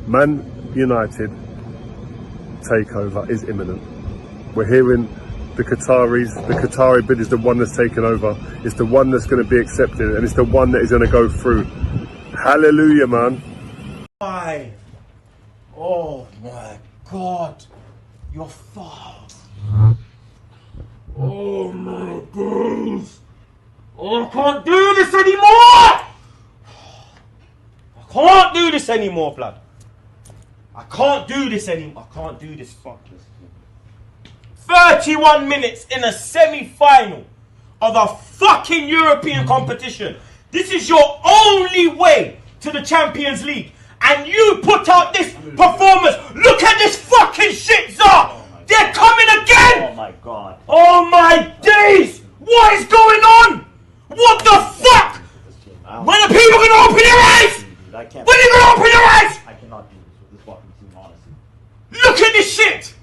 Man United takeover is imminent. We're hearing the Qatari bid is the one that's taken over. It's the one that's going to be accepted, and it's the one that is going to go through. Hallelujah, man. Why? Oh my God. You're far. Oh my days. Oh, I can't do this anymore. I can't do this anymore, blood. I can't do this anymore. I can't do this. Fuck this. 31 minutes in a semi-final of a fucking European competition. This is your only way to the Champions League. And you put out this performance. Look at this fucking shit, Zah! They're coming again! Oh my God. Oh my days! What is going on? What the fuck? When are people gonna open their eyes? When are they gonna open their eyes? I cannot do this with this fucking team, honestly. Look at this shit!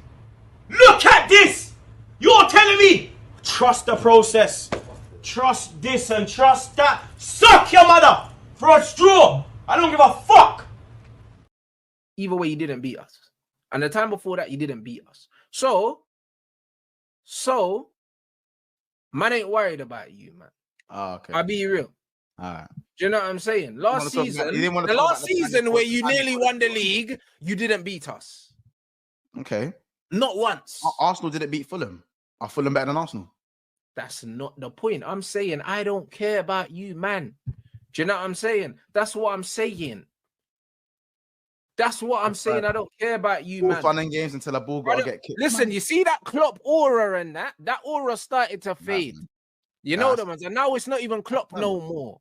Look at this! You're telling me, trust the process. Trust this and trust that. Suck your mother for a straw. I don't give a fuck. Either way, you didn't beat us. And the time before that, you didn't beat us. So, man ain't worried about you, man. Oh, okay. I'll be real. All right. Do you know what I'm saying? Last season, the last season where you nearly won the league, you didn't beat us. Okay. Not once. Arsenal didn't beat Fulham. Are Fulham better than Arsenal? That's not the point. I'm saying I don't care about you, man. Do you know what I'm saying? That's what I'm saying. That's what I'm saying. I don't care about you, man. Fun and games until a ball got to get kicked. Listen, you see that Klopp aura and that aura started to fade. You know the ones, and now it's not even Klopp no more.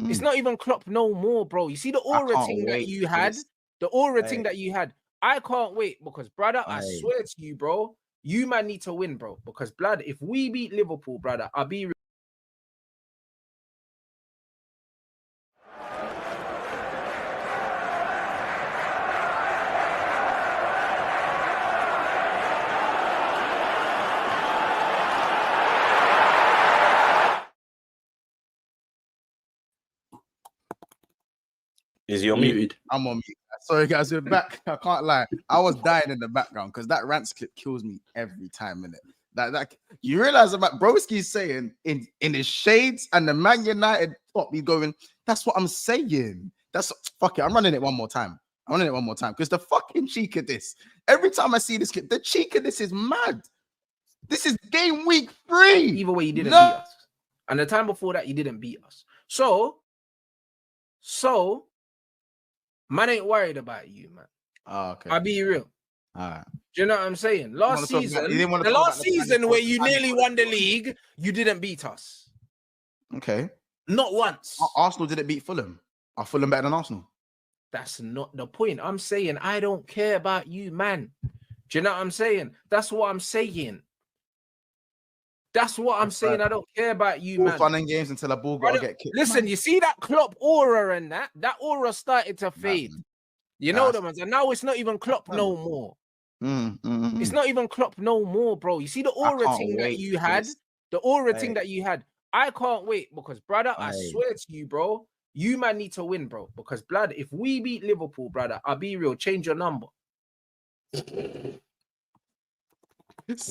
It's not even Klopp no more, bro. You see the aura thing that you had, the aura thing that you had. I can't wait because, brother, I swear to you, bro, you man need to win, bro. Because, blood, if we beat Liverpool, brother, I'll be real. Is he on mute? I'm on mute. Sorry, guys, we're back. I can't lie. I was dying in the background because that Rants clip kills me every time, innit? That you realize about Broski's saying in his shades and the Man United top, he's going, that's what I'm saying. That's fuck it. I'm running it one more time. Because the fucking cheek of this. Every time I see this clip, the cheek of this is mad. This is game week 3. Either way, you didn't beat us. And the time before that, you didn't beat us. So man ain't worried about you, man. Oh, okay. I'll be real. All right. Do you know what I'm saying? Last season where you nearly won the league, you didn't beat us. Okay. Not once. Arsenal didn't beat Fulham. Are Fulham better than Arsenal? That's not the point. I'm saying I don't care about you, man. Do you know what I'm saying? That's what I'm saying. That's what I'm saying. I don't care about you, man. Fun and games until a ball got to get kicked. Listen, you see that Klopp aura and that aura started to fade. You know the ones, and now it's not even Klopp no more. It's not even Klopp no more, bro. You see the aura thing that you had, the aura thing that you had. I can't wait because, brother, I swear to you, bro, you man need to win, bro. Because, blood, if we beat Liverpool, brother, I'll be real. Change your number.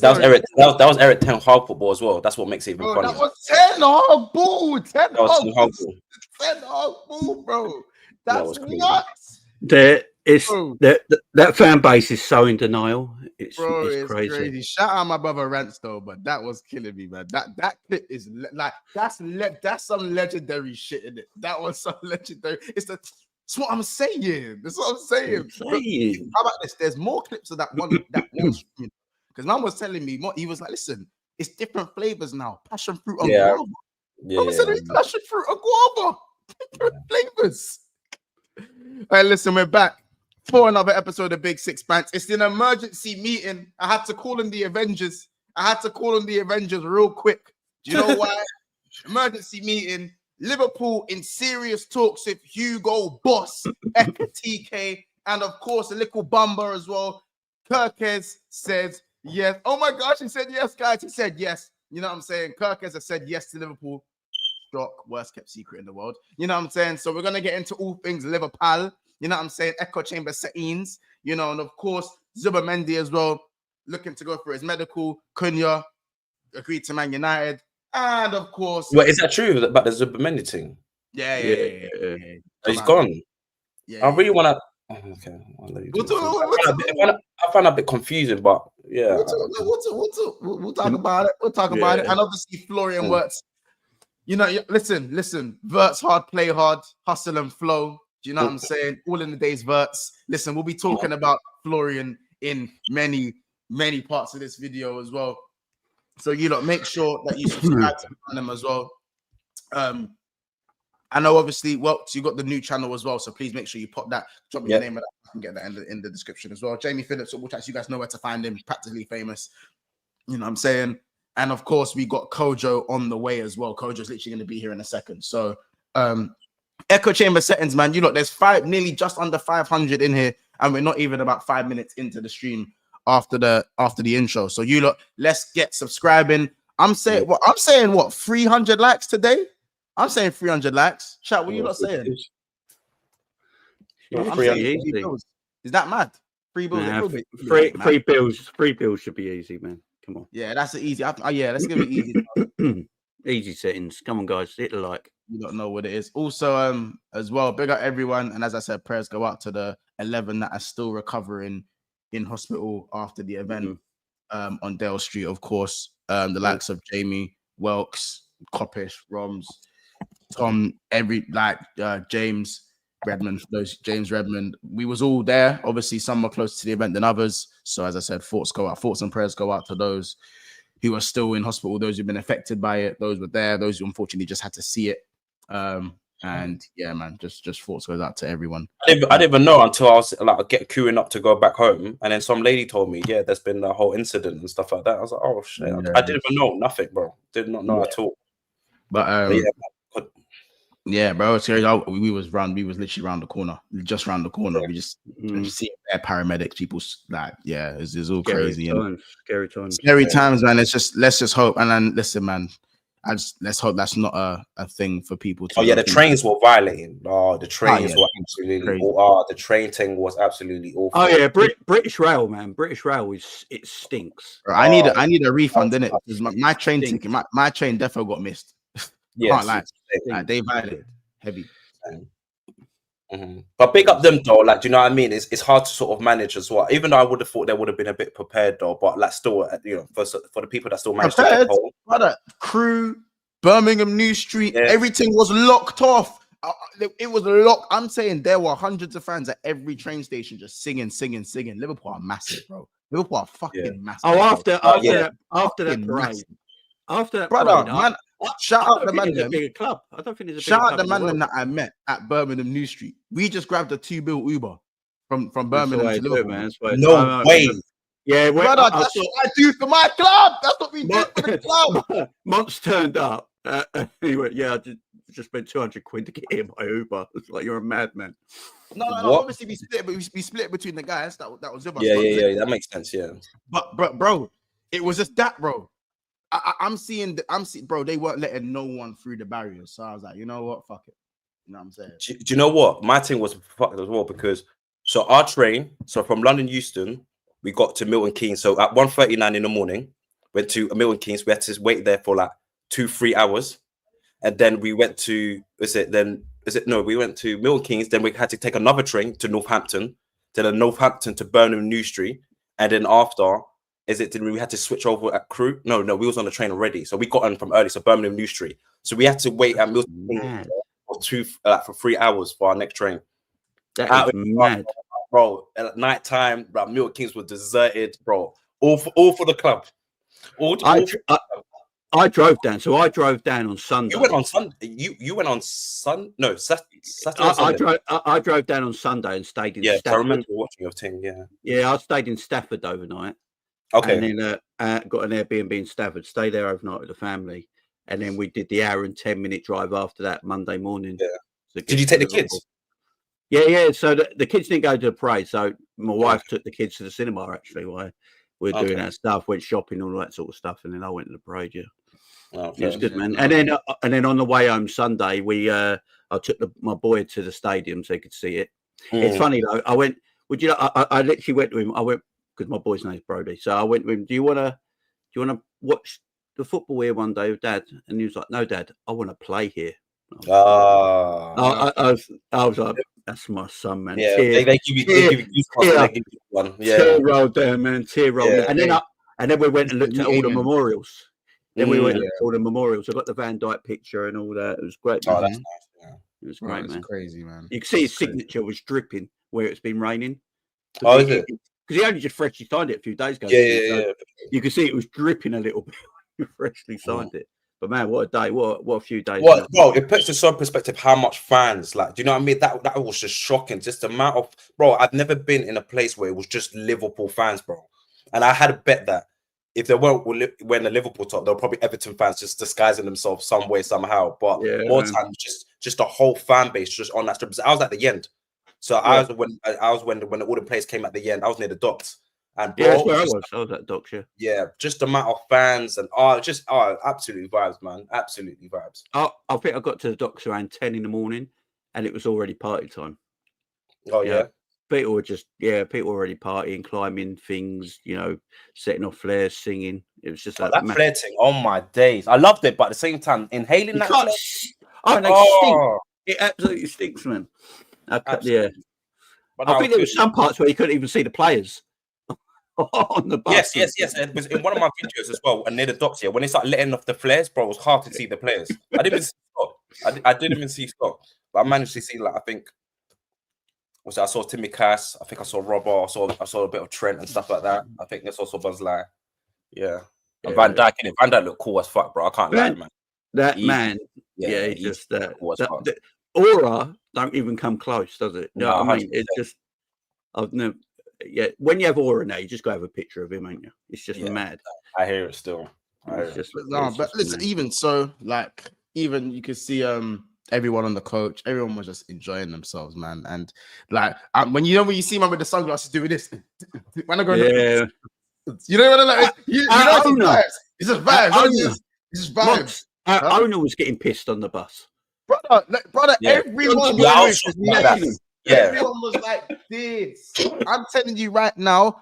That was Eric Ten Hag football as well. That's what makes it even funnier. That was Ten Hag ball. Ten Hag ball, bro. That's nuts. That fan base is so in denial. It's crazy. Shout out my brother Rants though, but that was killing me, man. That clip is like that's some legendary shit in it. That was some legendary. That's what I'm saying. That's what I'm saying. How about this? There's more clips of that one. Because man was telling me, he was like, listen, it's different flavors now. Passion fruit and guava. Passion fruit and guava. Different flavors. All right, listen, we're back for another episode of Big Six Bants. It's an emergency meeting. I had to call in the Avengers. Real quick. Do you know why? Emergency meeting. Liverpool in serious talks with Hugo Boss, Ekitike, and of course, a little bumper as well. KERKEZ says yes. Oh my gosh, he said yes, guys. He said yes. You know what I'm saying? KERKEZ has said yes to Liverpool. Shock, worst kept secret in the world. You know what I'm saying? So we're going to get into all things Liverpool. You know what I'm saying? Echo chamber settings, you know, and of course, Zubimendi as well, looking to go for his medical. Cunha agreed to Man United. And of course... Well, is that true about the Zubimendi thing? Yeah. He's gone. Yeah, I really want to... Okay. I find it a bit confusing, but yeah. We'll talk about it. We'll talk about it. And obviously, Florian Wirtz. You know, listen. Wirtz hard, play hard, hustle and flow. Do you know what I'm saying? All in the days, Wirtz. Listen, we'll be talking about Florian in many, many parts of this video as well. So, you know, make sure that you subscribe to them as well. I know, obviously, you got the new channel as well, so please make sure you pop that. Drop me your name, and I can get that in the description as well. Jamie Phillips, you guys know where to find him. Practically famous, you know what I'm saying? And of course, we got Kojo on the way as well. Kojo's literally going to be here in a second. So, echo chamber settings, man. You look, there's nearly just under 500 in here, and we're not even about 5 minutes into the stream after the intro. So, you look, let's get subscribing. I'm saying what 300 likes today. I'm saying 300 likes. Chat, what you lot saying? Is that mad? Free bills. Nah, free bills should be easy, man. Come on. Yeah, that's an easy. Let's give it easy. Easy settings. Come on, guys. Hit the like. You don't know what it is. Also, as well, big up everyone. And as I said, prayers go out to the 11 that are still recovering in hospital after the event on Dale Street, of course. The likes of Jamie, Welks, Coppish, Roms, Tom, James Redmond. We was all there. Obviously, some were closer to the event than others. So as I said, thoughts and prayers go out to those who are still in hospital, those who've been affected by it, those were there, those who unfortunately just had to see it. And yeah, man, just thoughts goes out to everyone. I didn't even know until I was queuing up to go back home, and then some lady told me, yeah, there's been a whole incident and stuff like that. I was like, oh shit, I didn't even know nothing, bro. Did not know at all. But yeah, bro, it's scary. We was literally round the corner, just round the corner. We just see their paramedics, people it's all crazy. Scary times, man. Let's just hope. And then listen, man, let's hope that's not a thing for people to. Oh yeah, the trains were violating. Oh, the trains were absolutely. The train thing was absolutely awful. Oh yeah, British Rail, man. British Rail it stinks. Bro, I need a refund, innit? Because my train ticket, my train defo got missed. Yes, they violated heavy. But big up them though, do you know what I mean? It's hard to sort of manage as well. Even though I would have thought they would have been a bit prepared though, but still, you know, for the people that still managed to get home. Brother, Crew, Birmingham New Street, everything was locked off. It was locked. I'm saying there were hundreds of fans at every train station just singing. Liverpool are massive, bro. Liverpool are fucking massive. Oh, after that parade. After that, brother, man. Shout out the Mandem. Bigger club. I don't think there's a shout out the Mandem that I met at Birmingham New Street. We just grabbed a 2-bill Uber from Birmingham to Liverpool. Man. No way. Yeah, brother, that's what I do for my club. That's what we do for the club. Monts turned up. He went, yeah, I just spent 200 quid to get here by Uber. It's like you're a madman. No. Obviously, we split between the guys. That was Uber. Yeah. That makes sense. Yeah. But bro, it was just that, bro. I'm seeing, bro, they weren't letting no one through the barriers. So I was like, you know what? Fuck it. You know what I'm saying? Do you know what? My thing was fucked as well because, our train, from London Euston, we got to Milton Keynes. So at 1:39 in the morning, went to Milton Keynes. We had to wait there for 2-3 hours. And then we went to, we went to Milton Keynes. Then we had to take another train to Northampton, then Northampton to Birmingham New Street. And then after, we had to switch over at Crew? No, we was on the train already. So we got on from early, so Birmingham New Street. So we had to wait at Milton Keynes for 3 hours for our next train. That is mad. Bro, at night time, bro, Milton Keynes was deserted, bro. All for the club. I drove down. So I drove down on Sunday. You went on Sunday. You went on Sunday. No, Saturday. I drove down on Sunday and stayed in Stafford. Yeah, I remember watching your team. Yeah, I stayed in Stafford overnight. Okay. And then got an Airbnb in Stafford, stayed there overnight with the family. And then we did the hour and 10-minute drive after that Monday morning. Yeah. Did you take the kids? Yeah. So the kids didn't go to the parade. So my wife took the kids to the cinema, actually, while we were doing that stuff, went shopping, all that sort of stuff. And then I went to the parade, It was good, man. And then on the way home Sunday, I took my boy to the stadium so he could see it. It's funny though. I went. Would you? I literally went to him. I went because my boy's name's Brody. So I went to him. Do you want to watch the football here one day with Dad? And he was like, no, Dad, I want to play here. I was like, that's my son, man. Yeah, they give you one. Yeah, tear rolled down, man. Tear rolled. Yeah. And then we went and looked at all the memorials. Then we went and looked at all the memorials. I got the Van Dijk picture and all that. It was great. Oh, that's nice. Yeah. It was great, man. Crazy, man. You can see his signature was dripping where it's been raining. Oh, is it? Because he only just freshly signed it a few days ago. Yeah. You can see it was dripping a little bit. He freshly signed it. But man, what a day! What a few days! Well, it puts in some perspective how much fans like. Do you know what I mean? That was just shocking. Just the amount of I've never been in a place where it was just Liverpool fans, bro. And I had a bet that if they weren't when the Liverpool top, there were probably Everton fans just disguising themselves some way somehow. But more times, just the whole fan base just on that strip. I was at the end, so I was when all the players came at the end. I was near the docks. And bro, that's where I was at Docks, yeah, just the amount of fans and absolutely vibes, man, absolutely vibes. I think I got to the Docks around 10 in the morning, and it was already party time. Oh yeah, people were already partying, climbing things, setting off flares, singing. It was just that flare thing. Oh my days, I loved it, but at the same time, inhaling that flare. Stink. It absolutely stinks, man. Yeah, but I think there were some parts where you couldn't even see the players. On the bus. Yes. It was in one of my videos as well, and near the docks here, when they started letting off the flares, bro, it was hard to see the players. I didn't even see Scott. I didn't even see Scott, but I managed to see I think I saw Timmy Cass, I think I saw Robbo, I saw a bit of Trent and stuff like that. I think there's also Buzz Lai. Yeah. And Van Dijk, Van Dijk looked cool as fuck, bro. I can't lie, man. That man, he's just the aura don't even come close, does it? No, I mean, it's just I've never. Yeah, when you have aura now, you just go have a picture of him, ain't you? It's just mad. I hear it still. But listen, even so, even you could see everyone on the coach, everyone was just enjoying themselves, man. And when you see man with the sunglasses doing this, when I go, it's just vibes. It's just vibes. Our owner was getting pissed on the bus, brother. Everyone was everyone was like this. I'm telling you right now,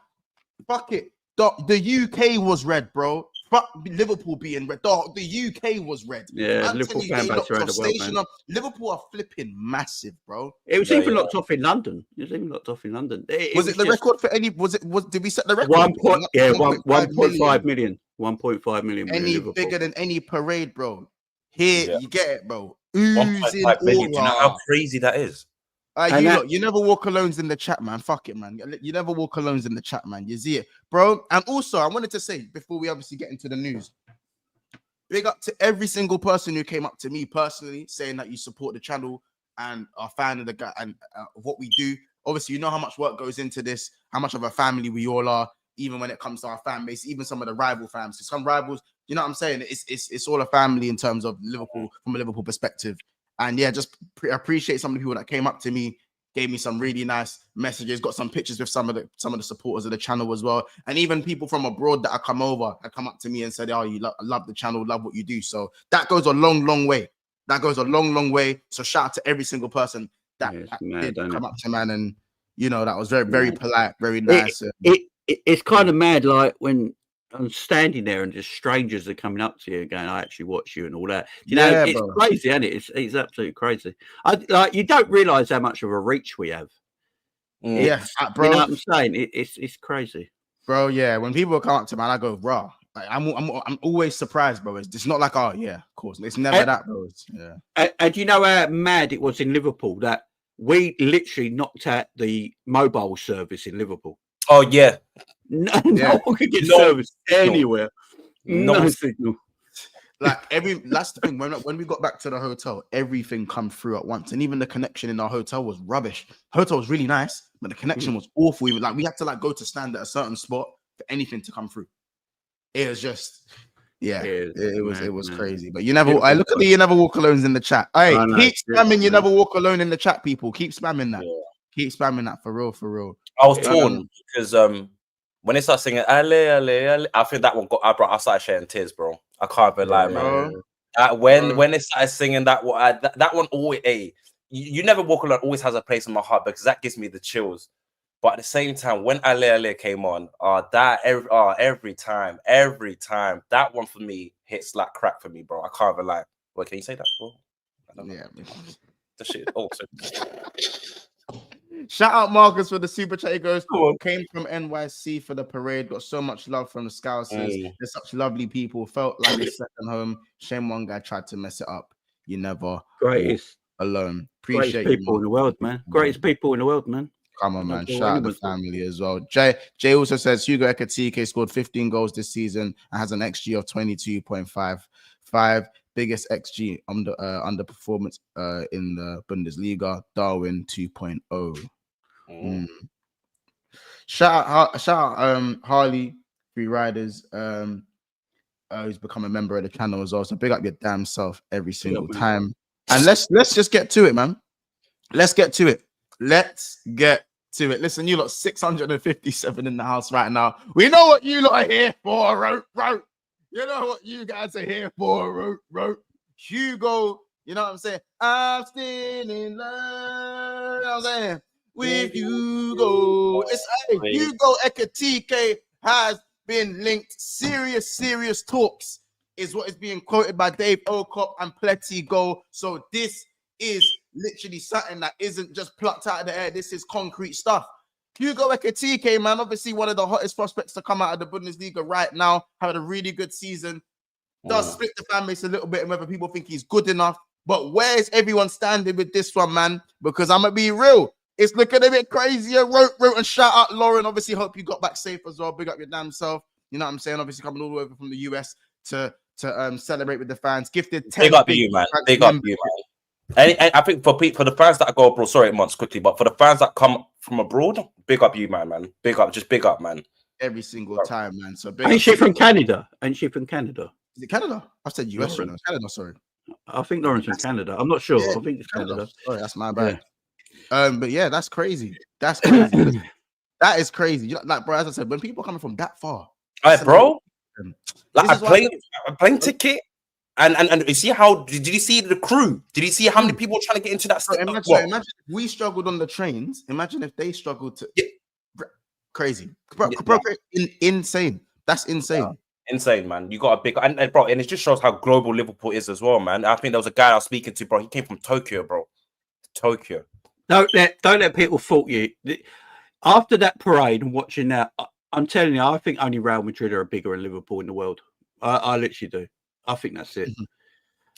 fuck it. The UK was red, bro. Fuck Liverpool being red. The UK was red. Yeah, Liverpool fan base around the world, Liverpool are flipping massive, bro. It was even locked off in London. Was it the record for any? Did we set the record? 1.5 million. 1.5 million. Any bigger than any parade, bro. Here, you get it, bro. 1.5 million. Do you know how crazy that is? You never walk alones in the chat, man. Fuck it, man. You never walk alones in the chat, man. You see it, bro. And also, I wanted to say before we obviously get into the news, big up to every single person who came up to me personally saying that you support the channel and are a fan of the guy and what we do. Obviously, you know how much work goes into this, how much of a family we all are, even when it comes to our fan base, even some of the rival fans. So some rivals, you know what I'm saying? It's all a family in terms of Liverpool, from a Liverpool perspective. And yeah, just appreciate some of the people that came up to me, gave me some really nice messages, got some pictures with some of the supporters of the channel as well. And even people from abroad that have come up to me and said, I love the channel, love what you do. So that goes a long, long way. Long way. So shout out to every single person that did come up to man. And, that was very, very polite, very nice. It's kind of mad, like when I'm standing there and just strangers are coming up to you and going, I actually watch you and all that. It's crazy, isn't it? It's absolutely crazy. You don't realise how much of a reach we have. Yeah, bro. You know what I'm saying? It's crazy. Bro, yeah. When people come up to me, I go, raw. I'm always surprised, bro. It's not like, of course. It's never that, bro. And you know how mad it was in Liverpool that we literally knocked out the mobile service in Liverpool. Oh, yeah. No one could get service anywhere. No signal. That's the thing. When we got back to the hotel, everything come through at once, and even the connection in our hotel was rubbish. Hotel was really nice, but the connection was awful. We had to go to stand at a certain spot for anything to come through. It was just, it was crazy. But you never. I look at you never walk alone in the chat. Hey, keep spamming. You never walk alone in the chat, people. Keep spamming that. Yeah. Keep spamming that for real. I was torn because when they start singing Ale, Ale, Ale, I think that one I started shedding tears, bro. I can't even lie, man. When they started singing that one always, you never walk alone always has a place in my heart because that gives me the chills. But at the same time, when Ale came on, every time, that one for me hits like crack for me, bro. I can't even lie. Well, can you say that? Well, I don't know. Yeah. The shit. Oh, Shout out Marcus for the super chat. He goes, came from NYC for the parade. Got so much love from the Scousers. They're such lovely people. Felt like a second home. Shame one guy tried to mess it up. You never greatest alone. Appreciate people in the world, man. Greatest people in the world, man. Come on, man. Shout out the family as well. Jay also says Hugo Ekitike scored 15 goals this season and has an XG of 22.55. Biggest XG underperformance in the Bundesliga. Darwin 2.0. Shout out Harley Free Riders. Who's become a member of the channel as well. So big up your damn self every single time. And let's just get to it, man. Let's get to it. Listen, you lot 657 in the house right now. We know what you lot are here for, rope. You know what you guys are here for, rope. Hugo, you know what I'm saying? I'm still in love, you know what I'm saying? With Hugo. It's Hugo Ekitike has been linked. Serious talks is what is being quoted by Dave Okop and Plenty Go. So this is literally something that isn't just plucked out of the air. This is concrete stuff. Hugo Ekitike, man, obviously one of the hottest prospects to come out of the Bundesliga right now. Had a really good season. Does split the fan base a little bit and whether people think he's good enough. But where is everyone standing with this one, man? Because I'm going to be real. It's looking a bit crazier. Wrote and shout out Lauren. Obviously, hope you got back safe as well. Big up your damn self. You know what I'm saying? Obviously, coming all the way over from the US to celebrate with the fans. Gifted 10 big up you, man. Big up you, man. And I think for the fans that go abroad, sorry, Monts, quickly, but for the fans that come from abroad, big up you, man. Big up, man. Every single time, man. So big Ain't she from Canada? Is it Canada? I said US, you know. Canada, sorry. I think Lauren's from Canada. I'm not sure. Yeah, I think it's Canada. Sorry, that's my bad. Yeah. But yeah, that's crazy. That is crazy. You know, like, bro, as I said, when people are coming from that far, bro, like a plane ticket. And you see how did you see the crew? Did you see how many people were trying to get into that? Imagine if we struggled on the trains. Imagine if they struggled to. Yeah. Crazy, bro, insane. That's insane. Yeah. Insane, man. You got a big and bro, and it just shows how global Liverpool is as well, man. I think there was a guy I was speaking to, bro. He came from Tokyo, bro. Tokyo. Don't let people fault you. After that parade and watching that, I'm telling you, I think only Real Madrid are bigger than Liverpool in the world. I literally do. I think that's it.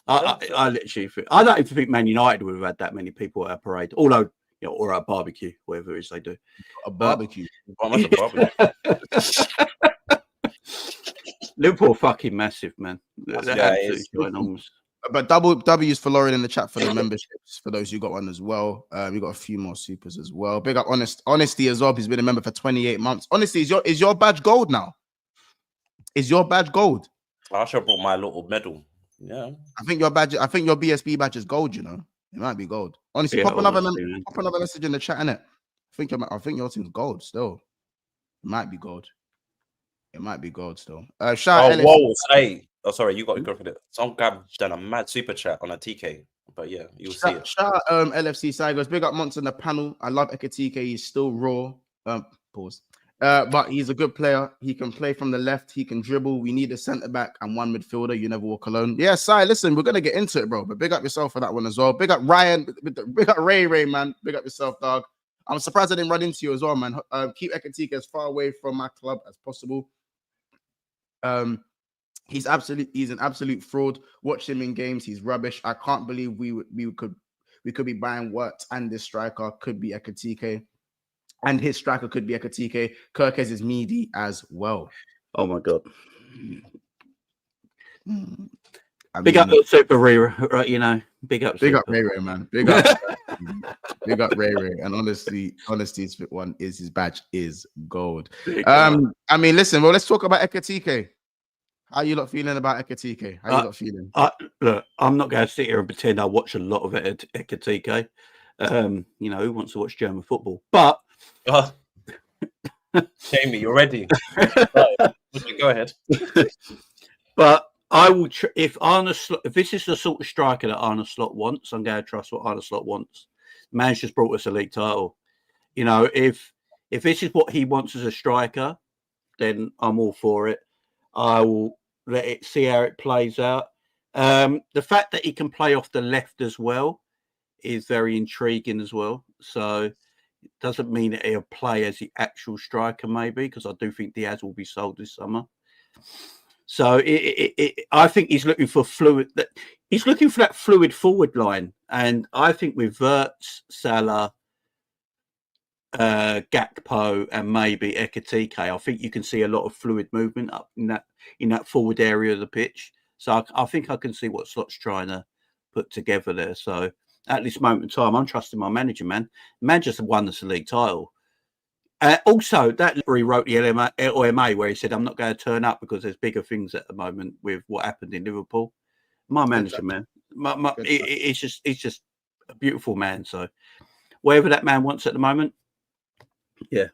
I literally think. I don't even think Man United would have had that many people at a parade, although or a barbecue, whatever it is they do. A barbecue. Liverpool fucking massive, man. Absolutely enormous. But double W's for Lauren in the chat for the memberships. For those who got one as well, we got a few more supers as well. Big up Honesty as well. He's been a member for 28 months. Honesty, is your badge gold now? Is your badge gold? I should have brought my little medal. Yeah, I think your BSB badge is gold. You know, it might be gold. Honestly, pop another message in the chat, innit? I think your team's gold still. It might be gold. It might be gold still. Shout out. Sorry, you got to go for it. Some guy done a mad super chat on a TK, but yeah, you'll see it. Shout out LFC side goes big up Monts on the panel. I love Ekitike. He's still raw. Pause. But he's a good player. He can play from the left. He can dribble. We need a centre back and one midfielder. You never walk alone. Yeah, Sai, listen, we're gonna get into it, bro. But big up yourself for that one as well. Big up Ryan. Big up Ray, man. Big up yourself, dog. I'm surprised I didn't run into you as well, man. Keep Ekitike as far away from my club as possible. He's an absolute fraud. Watch him in games. He's rubbish. I can't believe we could be buying Wirtz and this striker could be Ekitike. And his striker could be Ekitike. KERKEZ is meaty as well. Oh my god. Big up Super Ray, right? You know, big up Ray, man. Big up, big up Ray. And honesty's one is his badge is gold. I mean, listen. Well, let's talk about Ekitike. How you lot feeling about Ekitike? How you lot feeling? Look, I'm not going to sit here and pretend I watch a lot of Ekitike. You know, who wants to watch German football? But Jamie, you're ready. Go ahead. But I will if this is the sort of striker that Arne Slot wants, I'm going to trust what Arne Slot wants. The man's just brought us a league title. You know, if this is what he wants as a striker, then I'm all for it. I will let it see how it plays out. The fact that he can play off the left as well is very intriguing as well. So it doesn't mean that he'll play as the actual striker, maybe, because I do think Diaz will be sold this summer. So I think he's looking for fluid. He's looking for that fluid forward line, and I think with Wirtz, Salah, Gakpo, and maybe Ekitike, I think you can see a lot of fluid movement up in that forward area of the pitch. So I think I can see what Slot's trying to put together there. So at this moment in time, I'm trusting my manager, man. Man just won the league title. Also, that he wrote the LMA where he said, I'm not going to turn up because there's bigger things at the moment with what happened in Liverpool. My manager, man. It's just a beautiful man. So whatever that man wants at the moment, yeah,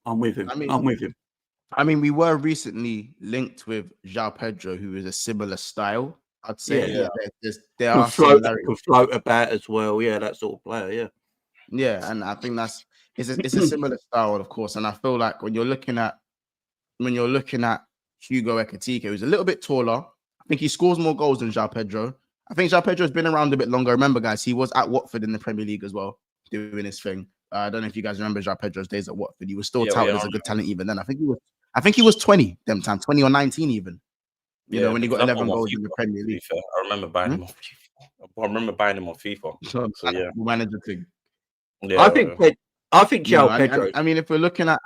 I'm with him. I'm with him. I mean, we were recently linked with João Pedro, who is a similar style. I'd say there are similarities. Could float about as well. Yeah, that sort of player. Yeah. Yeah, and I think it's a similar style, of course. And I feel like when you're looking at Hugo Ekitike, who's a little bit taller, I think he scores more goals than João Pedro. I think João Pedro's been around a bit longer. Remember, guys, he was at Watford in the Premier League as well, doing his thing. I don't know if you guys remember João Pedro's days at Watford. He was still touted as a good talent even then. I think he was 20 them time, 20 or 19 even. You know, when he got 11 goals in the Premier League. I remember buying him on FIFA. I remember buying him on FIFA. So yeah, manager thing. Yeah, I think João Pedro. I mean, if we're looking at,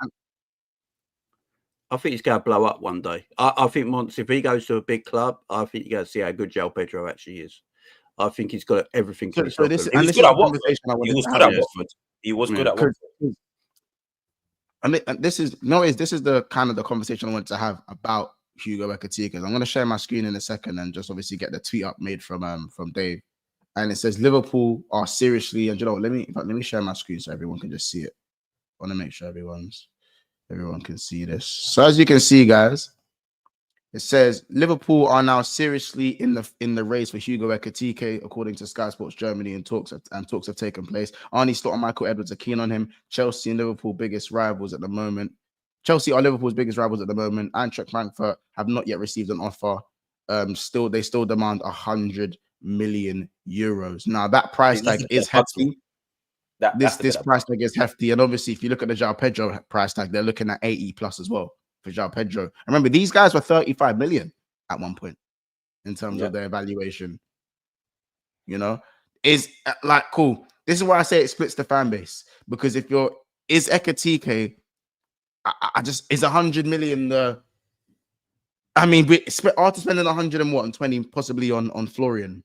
I think he's going to blow up one day. I think once if he goes to a big club, I think you're going to see how good João Pedro actually is. I think he's got everything. He was good at Watford. He was good at Watford. And this is the kind of the conversation I wanted to have about Hugo Ekitike. I'm going to share my screen in a second and just obviously get the tweet up made from Dave. And it says Liverpool are seriously, and you know, let me share my screen so everyone can just see it. I want to make sure everyone can see this. So as you can see, guys, it says Liverpool are now seriously in the race for Hugo Ekitike, according to Sky Sports Germany, and talks have taken place. Arne Slot and Michael Edwards are keen on him. Chelsea and Liverpool biggest rivals at the moment. Chelsea are Liverpool's biggest rivals at the moment. Eintracht Frankfurt have not yet received an offer. They still demand 100 million euros. Now that price tag is hefty. This price tag is hefty, and obviously, if you look at the João Pedro price tag, they're looking at 80 plus as well for João Pedro. Remember, these guys were 35 million at one point in terms of their valuation. You know, is like cool. This is why I say it splits the fan base, because if is Ekitike, is 100 million the. I mean, after spending 120 possibly on Florian.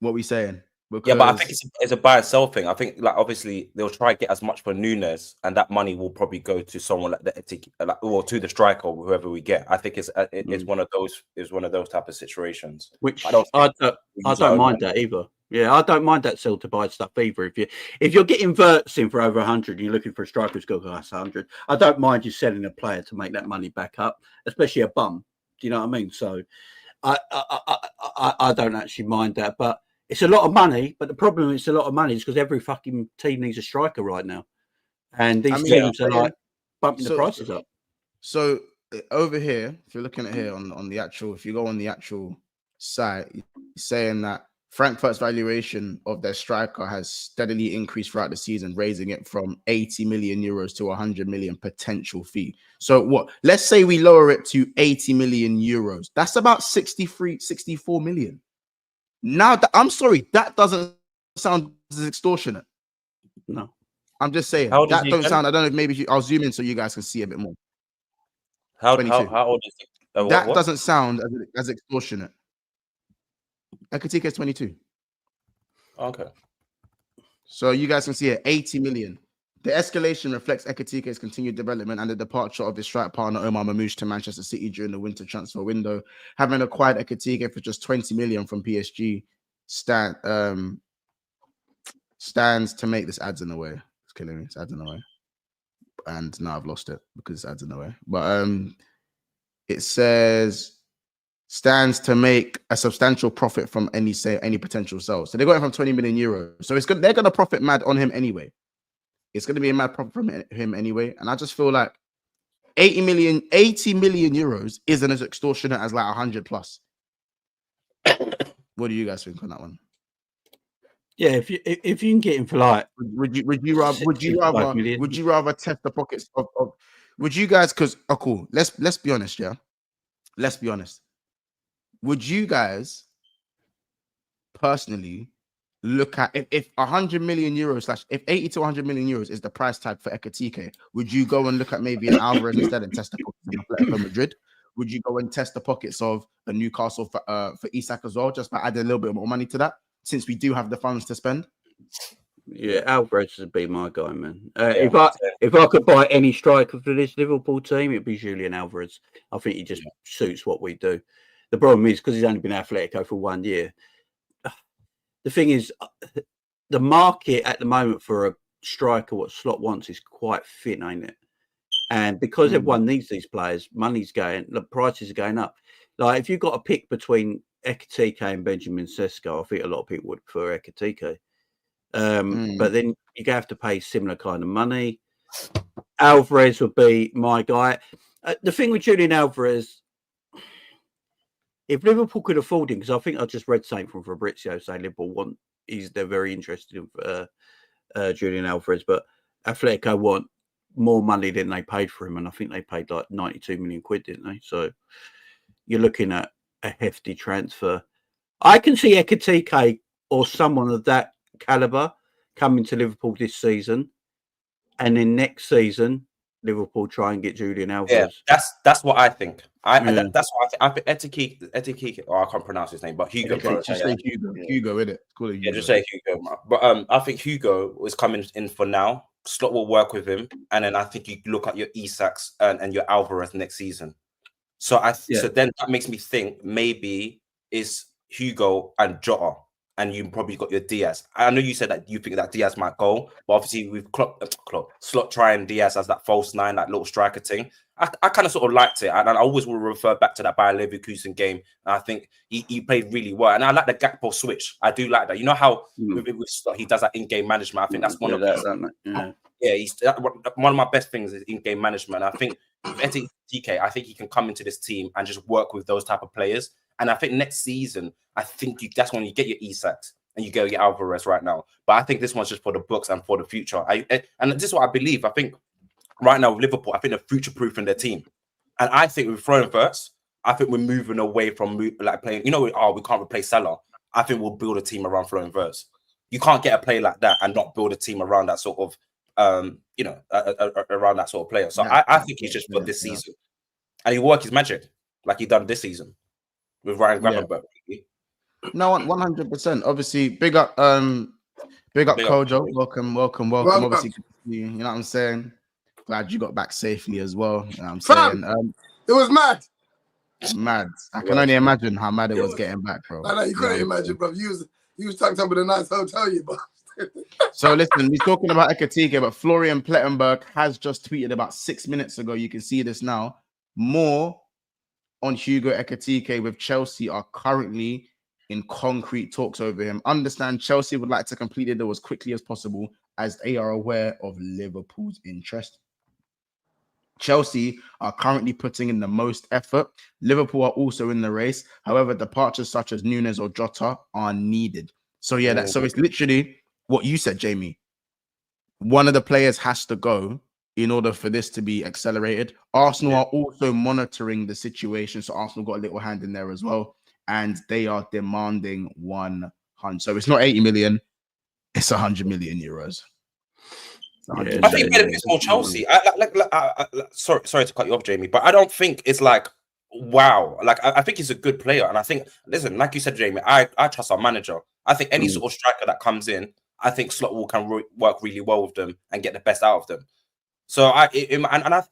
What we saying? Because... Yeah, but I think it's a buy and sell thing. I think, like, obviously they'll try to get as much for Nunes, and that money will probably go to someone like the or to the striker or whoever we get. I think it's one of those type of situations. Which I don't mind that either. Yeah, I don't mind that sell to buy stuff either. If you're getting Wirtz in for over 100, you're looking for a striker who's got that's 100. I don't mind you selling a player to make that money back up, especially a bum. Do you know what I mean? So I don't actually mind that, but. It's a lot of money, but the problem is a lot of money is because every fucking team needs a striker right now. And these teams are like bumping the prices up. So over here, if you're looking at here on the actual, if you go on the actual site, you're saying that Frankfurt's valuation of their striker has steadily increased throughout the season, raising it from 80 million euros to 100 million potential fee. So what? Let's say we lower it to 80 million euros. That's about 64 million. Now, I'm sorry, that doesn't sound as extortionate. No, I'm just saying that don't sound. I don't know if maybe I'll zoom in so you guys can see a bit more. How old is he? That doesn't sound as extortionate. Ekitike is 22. Okay, so you guys can see it. 80 million. The escalation reflects Ekitike's continued development and the departure of his strike partner Omar Mamouche to Manchester City during the winter transfer window. Having acquired Ekitike for just 20 million from PSG stands to make this adds in the way. It's killing me. It's adds in the way. And now I've lost it because it's adds in the way. But it says stands to make a substantial profit from any potential sales. So they got him from 20 million euros. So it's good. They're going to profit mad on him anyway. It's going to be a mad profit from him anyway. And I just feel like 80 million euros isn't as extortionate as like 100 plus. What do you guys think on that one? Yeah, if you can get him for like, would you rather test the pockets of would you guys? Because cool. Let's be honest, yeah. Let's be honest. Would you guys personally look at if 100 million euros if 80 to 100 million euros is the price tag for Ekitike, would you go and look at maybe an Alvarez instead and test the pockets of Atletico Madrid? Would you go and test the pockets of a Newcastle for Isak as well, just by adding a little bit more money to that, since we do have the funds to spend? Yeah, Alvarez would be my guy, man. If I could buy any striker for this Liverpool team, it'd be Julian Alvarez. I think he just suits what we do. The problem is because he's only been Atletico for 1 year. The thing is, the market at the moment for a striker, what Slot wants, is quite thin, ain't it? And because everyone needs these players, money's going, the prices are going up. Like if you've got a pick between Ekitike and Benjamin Sesko, I think a lot of people would prefer Ekitike. But then you have to pay similar kind of money. Alvarez would be my guy. The thing with Julian Alvarez, if Liverpool could afford him, because I think I just read something from Fabrizio saying Liverpool they're very interested in Julian Alvarez, but Atletico want more money than they paid for him, and I think they paid like 92 million quid, didn't they? So you're looking at a hefty transfer. I can see Ekitike or someone of that caliber coming to Liverpool this season, and then next season Liverpool try and get Julian Alvarez. Yeah, that's what I think. That's what I think. Ekitike. Oh, I can't pronounce his name, but Hugo. Just say Hugo. Hugo, innit? Call it Hugo. Yeah, just say Hugo. But I think Hugo is coming in for now. Slot will work with him, and then I think you look at your Isaks and your Alvarez next season. So so then that makes me think maybe is Hugo and Jota, and you probably got your Diaz. I know you said that you think that Diaz might go, but obviously we've Slot trying Diaz as that false nine, that little striker thing. I kind of sort of liked it, and I always will refer back to that Bayer Leverkusen game. And I think he played really well, and I like the Gakpo switch. I do like that. You know how with Slot, he does that in-game management. I think that's one of he's one of my best things is in-game management. I think with Ekitike, I think he can come into this team and just work with those type of players. And I think next season, I think that's when you get your Isaks and you go your Alvarez right now. But I think this one's just for the books and for the future. And this is what I believe. I think right now with Liverpool, I think they're future-proofing their team. And I think with throwing Wirtz, I think we're moving away from like playing, we can't replace Salah. I think we'll build a team around throwing Wirtz. You can't get a player like that and not build a team around that sort of, around that sort of player. So I think he's just for this season. And he worked his magic like he done this season with Ryan Gravenberch. No, 100%. Obviously, big up Kojo. Welcome. Obviously, you know what I'm saying? Glad you got back safely as well. You know what I'm saying? It was mad. Mad. I can only imagine how mad it was getting back, bro. No, you couldn't imagine, bro. You was talking about a nice hotel, you, bro. So listen, we're talking about Ekitike, but Florian Plettenberg has just tweeted about 6 minutes ago. You can see this now. More on Hugo Ekitike with Chelsea are currently in concrete talks over him. Understand Chelsea would like to complete it as quickly as possible as they are aware of Liverpool's interest. Chelsea are currently putting in the most effort. Liverpool are also in the race. However, departures such as Nunes or Jota are needed. So yeah, so it's literally what you said, Jamie. One of the players has to go in order for this to be accelerated. Arsenal are also monitoring the situation. So Arsenal got a little hand in there as well. And they are demanding 100. So it's not 80 million, it's 100 million euros. I think it's more Chelsea. Sorry to cut you off, Jamie, but I don't think it's like, wow. Like, I think he's a good player. And I think, listen, like you said, Jamie, I trust our manager. I think any sort of striker that comes in, I think Slot can work really well with them and get the best out of them. So I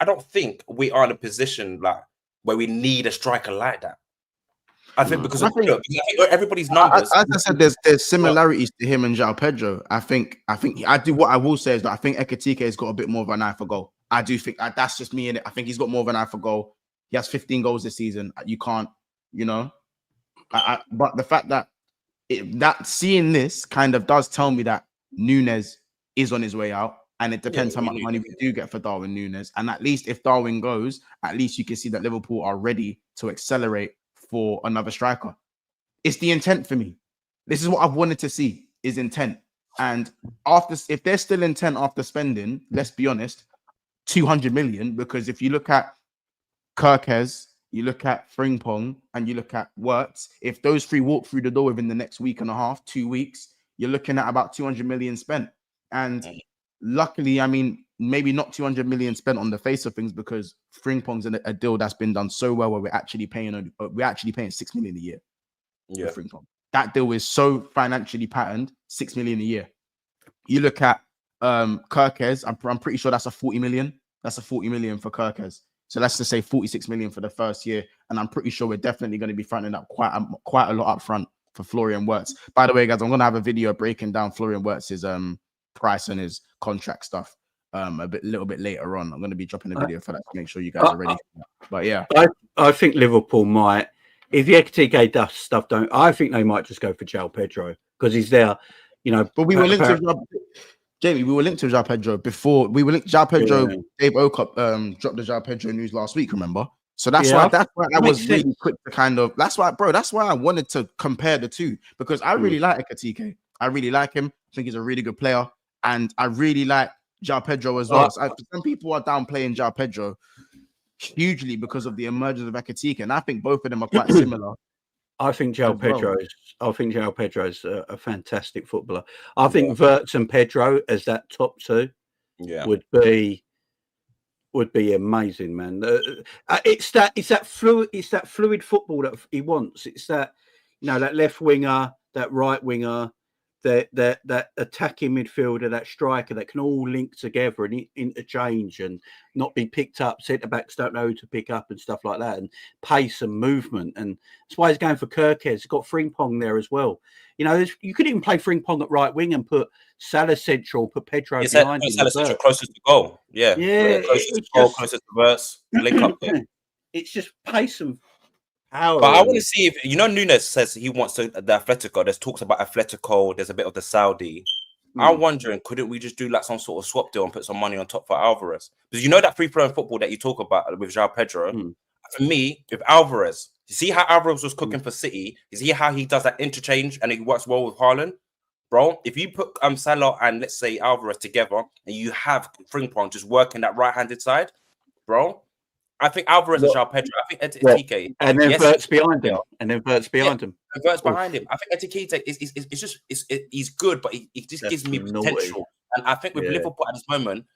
don't think we are in a position like where we need a striker like that. I think because everybody's numbers. As I said, there's similarities to him and João Pedro. I think I do. What I will say is that I think Ekitike has got a bit more of an eye for goal. I do think that's just me in it. I think he's got more of an eye for goal. He has 15 goals this season. You can't you know. But the fact that seeing this kind of does tell me that Núñez is on his way out, and it depends how much money we do get for Darwin Núñez. And at least if Darwin goes, at least you can see that Liverpool are ready to accelerate for another striker. It's the intent for me. This is what I've wanted to see, is intent. And if they're still intent after spending, let's be honest, 200 million, because if you look at KERKEZ, you look at Frimpong, and you look at Wirtz, if those three walk through the door within the next week and a half, 2 weeks, you're looking at about 200 million spent. And luckily, I mean, maybe not 200 million spent on the face of things, because Frimpong's a deal that's been done so well where we're actually paying 6 million a year. Yeah, Frimpong. That deal is so financially patterned, 6 million a year. You look at KERKEZ, I'm pretty sure that's a 40 million. That's a 40 million for KERKEZ. So let's just say 46 million for the first year. And I'm pretty sure we're definitely going to be fronting up quite a lot up front for Florian Wirtz. By the way, guys, I'm going to have a video breaking down Florian Wirtz's price and his contract stuff a little bit later on. I'm going to be dropping a video for that to make sure you guys are ready for that. But yeah. I think Liverpool might, if the Ekitike stuff don't, I think they might just go for João Pedro, because he's there, you know. But we were linked to Jamie, we were linked to João Pedro before. We were linked to João Pedro. Yeah. Dave Okop dropped the João Pedro news last week, remember? So that's why I was really quick to kind of, that's why I wanted to compare the two, because I really like Ekitike. I really like him. I think he's a really good player. And I really like João Pedro as well. So some people are downplaying João Pedro hugely because of the emergence of Ekitike, and I think both of them are quite similar. I think João Pedro is a fantastic footballer. I think Wirtz and Pedro as that top two would be amazing, man. It's that fluid football that he wants. It's that, you know, that left winger, that right winger, that attacking midfielder, that striker that can all link together and interchange and not be picked up. Centre backs don't know who to pick up and stuff like that, and pace and movement. And that's why he's going for KERKEZ. He's got Frimpong there as well. You know, you could even play Frimpong at right wing and put Salah central, put Pedro behind him. Salah central, closest to goal. Yeah, closest to goal, closest to Wirtz. Link up there. It's just pace and power. But I want to see if, you know, Núñez says he wants to the Atletico. There's talks about Atletico. There's a bit of the Saudi. I'm wondering, couldn't we just do like some sort of swap deal and put some money on top for Alvarez? Because you know that free-flowing football that you talk about with João Pedro. For me, with Alvarez, you see how Alvarez was cooking for City. You see how he does that interchange and it works well with Haaland, bro. If you put Salah and let's say Alvarez together, and you have Frimpong just working that right-handed side, bro. I think Alvarez and João Pedro. I think Ekitike, and then Wirtz behind him, and then Wirtz behind him. And Wirtz behind him. I think Ekitike is he's good, but he just gives me potential. And I think with Liverpool at this moment,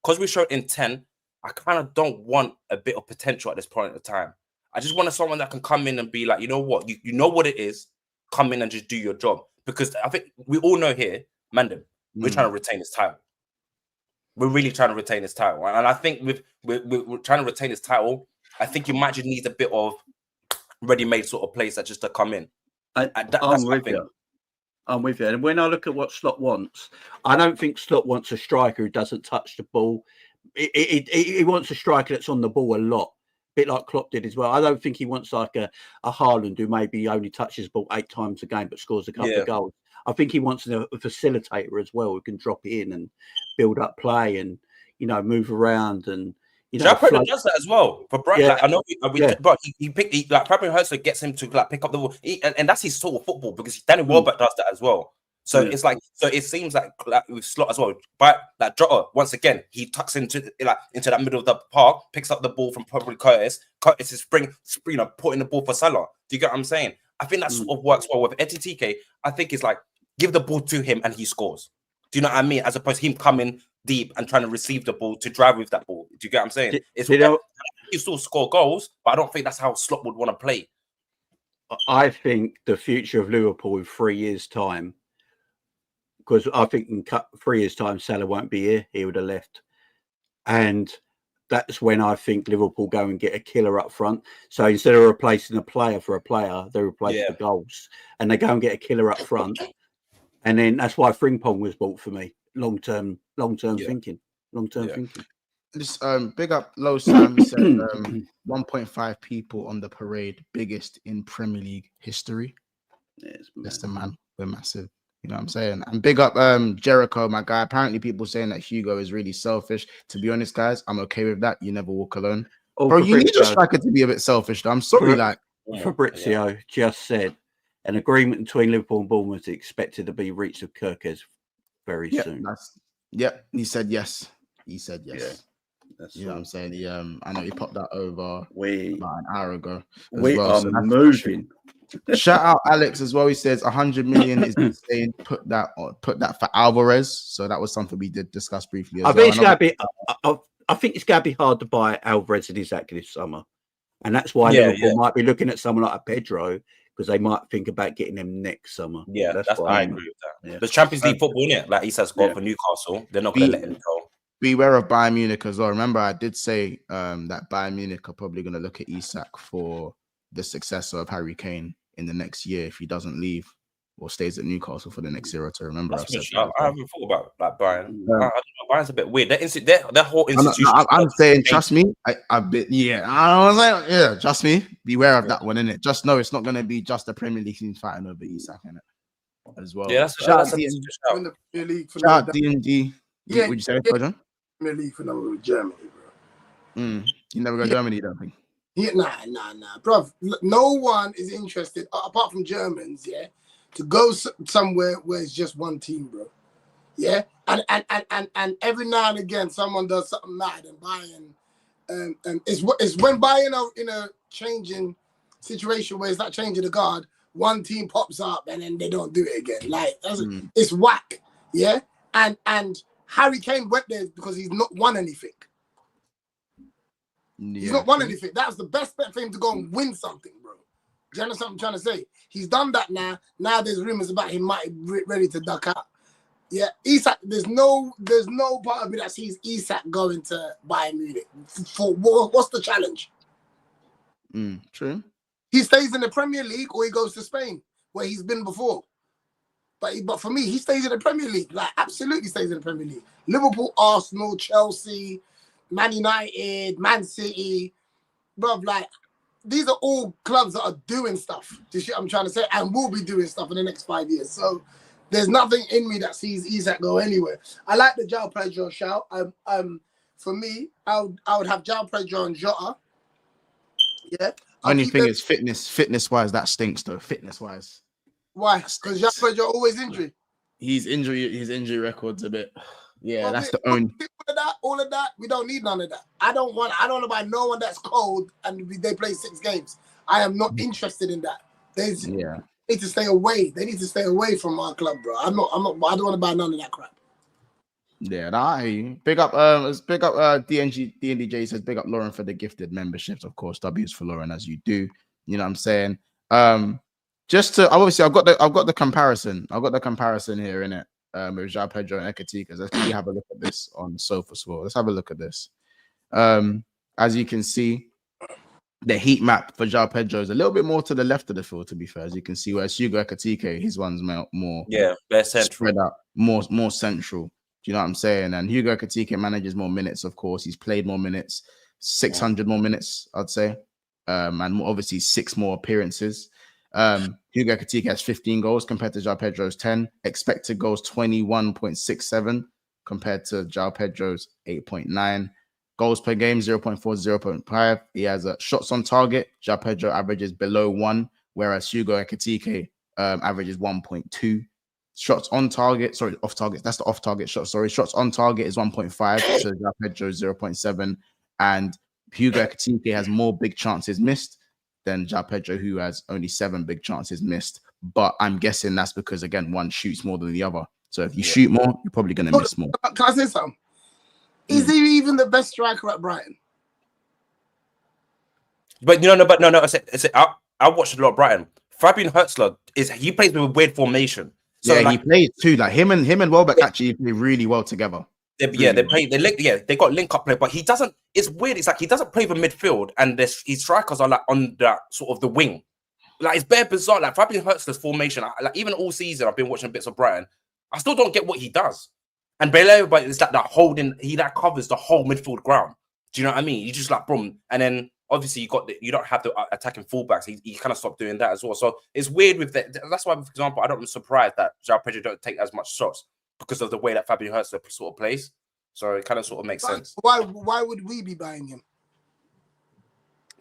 because we showed intent, I kind of don't want a bit of potential at this point of time. I just wanted someone that can come in and be like, you know what, you know what it is, come in and just do your job. Because I think we all know here, Mandem, we're trying to retain his title. We're really trying to retain his title. And I think we're trying to retain his title, I think you might just need a bit of ready-made sort of place that just to come in. I'm with you. And when I look at what Slot wants, I don't think Slot wants a striker who doesn't touch the ball. He wants a striker that's on the ball a lot, a bit like Klopp did as well. I don't think he wants like a Haaland who maybe only touches the ball 8 times a game but scores a couple of goals. I think he wants a facilitator as well who can drop it in and build up play and, you know, move around and, you know. Pedro does that as well for Brighton. Like, I know, but like Fabian Hurst gets him to like pick up the ball, and that's his sort of football, because Danny Welbeck does that as well. So it's like, so it seems like with Slot as well. But that Jota, once again, he tucks into that middle of the park, picks up the ball from probably Curtis. Curtis is putting the ball for Salah. Do you get what I'm saying? I think that sort of works well with Ekitike. I think it's like, give the ball to him and he scores. Do you know what I mean? As opposed to him coming deep and trying to receive the ball to drive with that ball. Do you get what I'm saying? You still score goals, but I don't think that's how Slot would want to play. I think the future of Liverpool in 3 years' time, because I think in 3 years' time, Salah won't be here. He would have left. And that's when I think Liverpool go and get a killer up front. So instead of replacing a player for a player, they replace the goals. And they go and get a killer up front. And then that's why Frimpong was bought for me. Long-term thinking. Long-term thinking. This big up Low Sam. He said 1.5 people on the parade, biggest in Premier League history. Yes, Listen, man, we're massive. You know what I'm saying? And big up Jericho, my guy. Apparently, people saying that Hugo is really selfish. To be honest, guys, I'm okay with that. You never walk alone. Bro, you need your striker to be a bit selfish, though. I'm sorry, Fabrizio just said an agreement between Liverpool and Bournemouth is expected to be reached with KERKEZ very soon. He said yes. He said yes. Yeah. You know what I'm saying? He, I know he popped that over about an hour ago. We are moving. Shout out Alex as well. He says 100 million is insane. Put that for Alvarez. So that was something we did discuss briefly. I think it's gonna be. I think it's gonna be hard to buy Alvarez and Isaac this summer, and that's why Liverpool might be looking at someone like a Pedro because they might think about getting them next summer. Yeah, that's I agree with that. Yeah. The Champions League football, innit? Like Isak's got for Newcastle, they're not gonna let him go. Beware of Bayern Munich as well. Remember, I did say that Bayern Munich are probably going to look at Isak for the successor of Harry Kane in the next year if he doesn't leave or stays at Newcastle for the next year or two. Remember, I haven't thought about like Bayern. I don't know, Bayern's a bit weird. Their whole institution. I'm saying, trust me. I've been, trust me. Beware of that one, innit? Just know it's not going to be just the Premier League team fighting over Isak, innit? As well. Yeah, shout out D&D. Yeah, would you say, John? Premier League for number with Germany, bro. You never go to Germany, don't think? Yeah, nah, bro. No one is interested apart from Germans, to go somewhere where it's just one team, bro. Yeah, and every now and again someone does something mad and Bayern, it's when Bayern are in a changing situation where it's not changing the guard. One team pops up and then they don't do it again. Like it's whack, yeah. And Harry Kane went there because he's not won anything. Yeah. He's not won anything. That was the best bet for him to go and win something, bro. Do you understand what I'm trying to say? He's done that now. Now there's rumors about him might be ready to duck out. Yeah, Isak, there's no part of me that sees Isak going to Bayern Munich. For what's the challenge? True. He stays in the Premier League or he goes to Spain, where he's been before. But for me, he stays in the Premier League. Like, absolutely stays in the Premier League. Liverpool, Arsenal, Chelsea, Man United, Man City. Bruv, like, these are all clubs that are doing stuff. Do you see what I'm trying to say? And will be doing stuff in the next 5 years. So there's nothing in me that sees Isak go anywhere. I like the João Pedro shout. For me, I would have João Pedro and Jota. Yeah. Only thing is fitness-wise, that stinks, though. Fitness-wise. Why? Because João Pedro always injury. His injury record's a bit. Yeah, well, that's the only. All of that, we don't need none of that. I don't want to buy no one that's cold and they play 6 games. I am not interested in that. They need to stay away. They need to stay away from our club, bro. I don't want to buy none of that crap. Yeah, big up DNDJ says big up Lauren for the gifted memberships. Of course, W's for Lauren as you do. You know what I'm saying? Just to obviously I've got the comparison. I've got the comparison here in it. With João Pedro and Ekitike. Let's have a look at this on the sofa as well. Let's have a look at this. As you can see, the heat map for João Pedro is a little bit more to the left of the field, to be fair. As you can see, whereas Hugo Ekitike, his one's more they're central. Spread out, more central. Do you know what I'm saying? And Hugo Ekitike manages more minutes, of course. He's played more minutes, 600 more minutes, I'd say. And obviously 6 more appearances. Hugo Ekitike has 15 goals compared to João Pedro's 10. Expected goals 21.67 compared to João Pedro's 8.9. Goals per game 0.4 0.5. He has shots on target. João Pedro averages below 1, whereas Hugo Ekitike averages 1.2. Shots on target, off target. That's the off target shot. Shots on target is 1.5. So João Pedro 0.7, and Hugo Ekitike has more big chances missed than João Pedro, who has only 7 big chances missed. But I'm guessing that's because, again, one shoots more than the other. So if you shoot more, you're probably going to miss more. Can I say something? Is he even the best striker at Brighton? But no. I watched a lot of Brighton. Fabian Hertzler he plays with a weird formation. So he plays too. Like him and Welbeck actually play really well together. They got link up play, but he doesn't. It's weird. It's like he doesn't play the midfield, and his strikers are like on that sort of the wing. Like it's bare bizarre. Like Fabian Hertzler's formation. Like even all season, I've been watching bits of Brighton. I still don't get what he does. And Bale, but it's like that holding. He that covers the whole midfield ground. Do you know what I mean? You just like boom, and then obviously you don't have the attacking fullbacks. He kind of stopped doing that as well. So it's weird with that. That's why, for example, I'm surprised that João Pedro don't take as much shots because of the way that Fabio Wirtz sort of plays. So it kind of sort of makes sense. Why would we be buying him?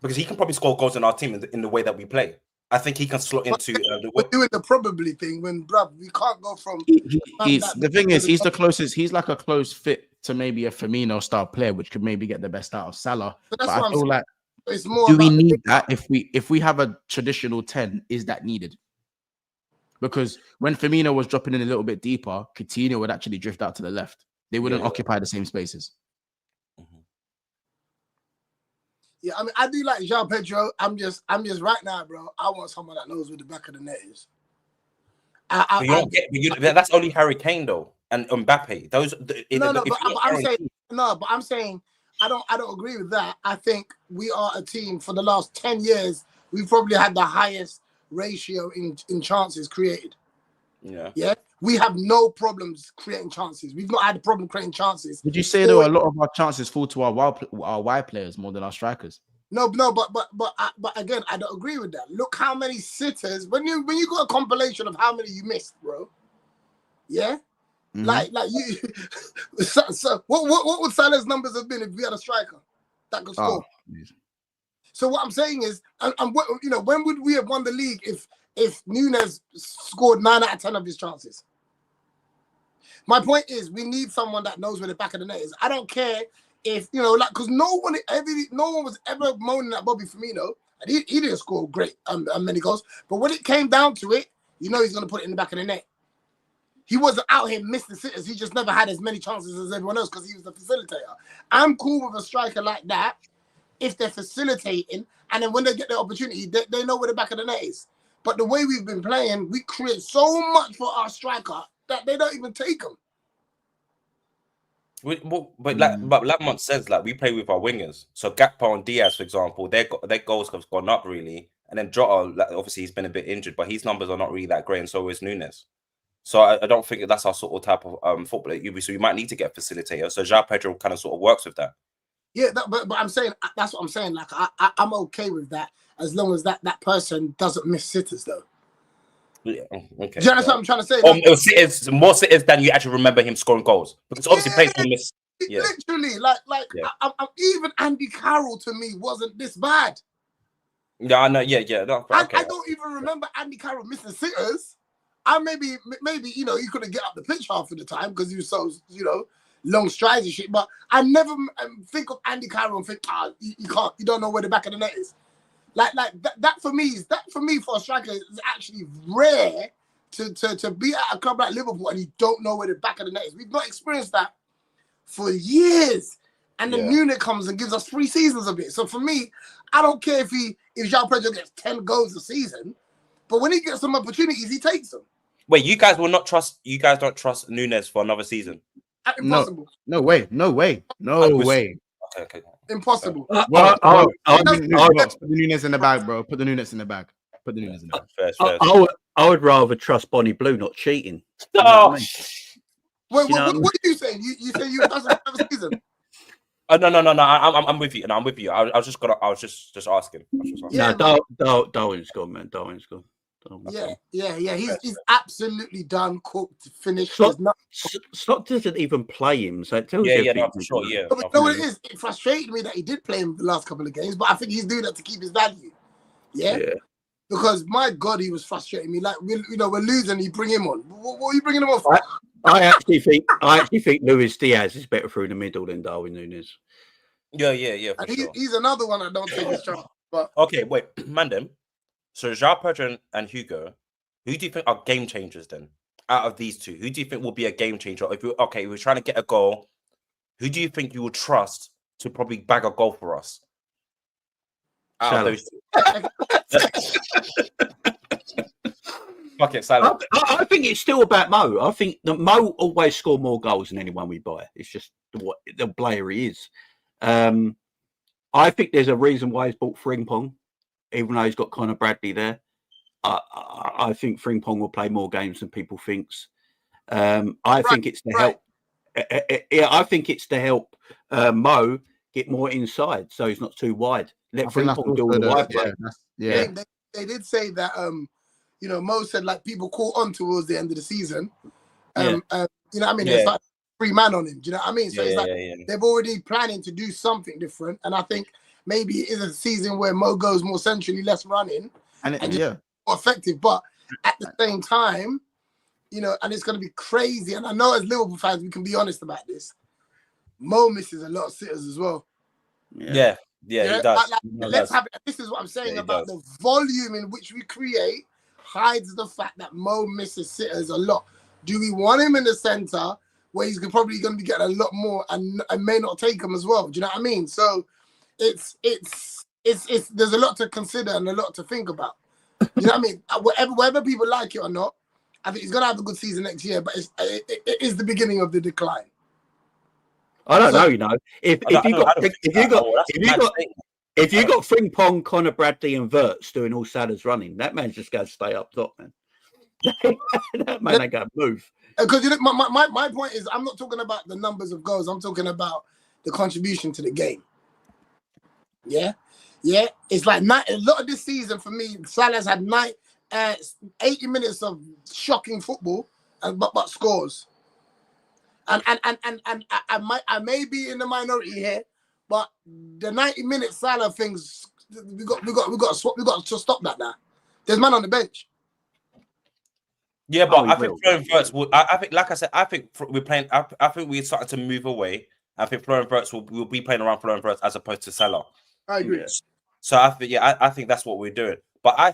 Because he can probably score goals in our team in the way that we play. I think he can slot into. We're doing the probably thing when, bruv, we can't go from. The thing is, he's the closest. He's like a close fit to maybe a Firmino style player, which could maybe get the best out of Salah. But I feel like, it's more. Do we need that? If we have a traditional 10, is that needed? Because when Firmino was dropping in a little bit deeper, Coutinho would actually drift out to the left. They wouldn't occupy the same spaces. Yeah, I mean, I do like João Pedro. I'm just right now, bro. I want someone that knows where the back of the net is. That's only Harry Kane though, and Mbappe. I'm saying I don't agree with that. I think we are a team for the last 10 years. We've probably had the highest ratio in chances created. Yeah. We have no problems creating chances. We've not had a problem creating chances. Would you say though a lot of our chances fall to our wide players more than our strikers? No, but again, I don't agree with that. Look how many sitters when you got a compilation of how many you missed, bro. Yeah, like you. So what would Salah's numbers have been if we had a striker that could score? So what I'm saying is, when would we have won the league if Núñez scored 9 out of 10 of his chances? My point is, we need someone that knows where the back of the net is. I don't care if, because no one was ever moaning at Bobby Firmino, and he didn't score great many goals. But when it came down to it, he's going to put it in the back of the net. He wasn't out here missing sitters. He just never had as many chances as everyone else because he was the facilitator. I'm cool with a striker like that if they're facilitating, and then when they get the opportunity, they know where the back of the net is. But the way we've been playing, we create so much for our striker that they don't even take them. But Lamont says we play with our wingers. So Gakpo and Diaz, for example, their goals have gone up really, and then Jota, obviously he's been a bit injured, but his numbers are not really that great, and so is Núñez. So I don't think that's our sort of type of football. So you might need to get a facilitator. So João Pedro kind of sort of works with that. Yeah, but I'm saying that's what I'm saying. Like I'm okay with that as long as that person doesn't miss sitters though. Yeah, okay. Do you understand what I'm trying to say? It's more sitters than you actually remember him scoring goals because obviously players will miss. Yeah. Literally, I'm even Andy Carroll to me wasn't this bad. Yeah, I know. Yeah. No, okay. I don't even remember Andy Carroll missing sitters. I maybe he couldn't get up the pitch half of the time because he was so long strides and shit. But I never think of Andy Carroll and think, you don't know where the back of the net is. Like that for me for a striker is actually rare to be at a club like Liverpool and you don't know where the back of the net is. We've not experienced that for years. And then Núñez comes and gives us 3 seasons of it. So for me, I don't care if João Pedro gets 10 goals a season, but when he gets some opportunities, he takes them. Wait, you guys don't trust Núñez for another season? Impossible. No way. Okay. Impossible. Put the Núñez in the bag, bro. Put the Núñez in the bag. Fair. I would rather trust Bonnie Blue not cheating. Oh. Wait, what are you saying? You say you doesn't have a season? No. I'm with you. No, I'm with you. I was just asking. Yeah, Darwin's gone, man. Darwin's gone. Yeah. He's absolutely done, cooked, finished. Slot doesn't even play him, so it tells you. Yeah, no, for sure. Yeah. But you know what it is? It frustrated me that he did play him the last couple of games, but I think he's doing that to keep his value. Yeah. Because my God, he was frustrating me. Like we're losing, you bring him on. What are you bringing him on for? I actually think Luis Diaz is better through the middle than Darwin Núñez. Yeah. For sure. He's another one I don't take his chance. But okay, wait, Mandem. So João Pedro and Hugo, who do you think are game changers then? Out of these two, who do you think will be a game changer? If we're trying to get a goal, who do you think you would trust to probably bag a goal for us? Out of those two. Fuck it, Salah. I think it's still about Mo. I think that Mo always score more goals than anyone we buy. It's just what the player he is. I think there's a reason why he's bought Frimpong, even though he's got Conor Bradley there. I think Frimpong will play more games than people thinks. I think it's to help Yeah, I think it's to help Mo get more inside, so he's not too wide. Let Frimpong do all the wide play. Yeah, they did say that. Mo said like people caught on towards the end of the season. You know what I mean? It's like 3 man on him. Do you know what I mean? So it's like they've already planning to do something different, and I think maybe it is a season where Mo goes more centrally, less running, and more effective. But at the same time, and it's going to be crazy. And I know as Liverpool fans, we can be honest about this. Mo misses a lot of sitters as well. Yeah, he does. Let's have it. This is what I'm saying about the volume in which we create hides the fact that Mo misses sitters a lot. Do we want him in the center where he's probably going to be getting a lot more and may not take him as well? Do you know what I mean? So it's there's a lot to consider and a lot to think about. You know what I mean? Whether people like it or not, I think he's going to have a good season next year, but it is the beginning of the decline. I don't know, if you got Frimpong, Connor Bradley, and Wirtz doing all Salah's running, that man's just going to stay up top, man. That man ain't going to move. Because my point is, I'm not talking about the numbers of goals. I'm talking about the contribution to the game. Yeah. It's like a lot of this season for me, Salah's had 80 minutes of shocking football, but scores. And I may be in the minority here, but the 90 minute Salah things, we got to stop that now. There's man on the bench. Yeah, but I think Florian Wirtz will. I think, like I said, I think we're playing. I think we're starting to move away. I think Florian Wirtz will be playing around Florian Wirtz as opposed to Salah. I agree. So I think I think that's what we're doing. But I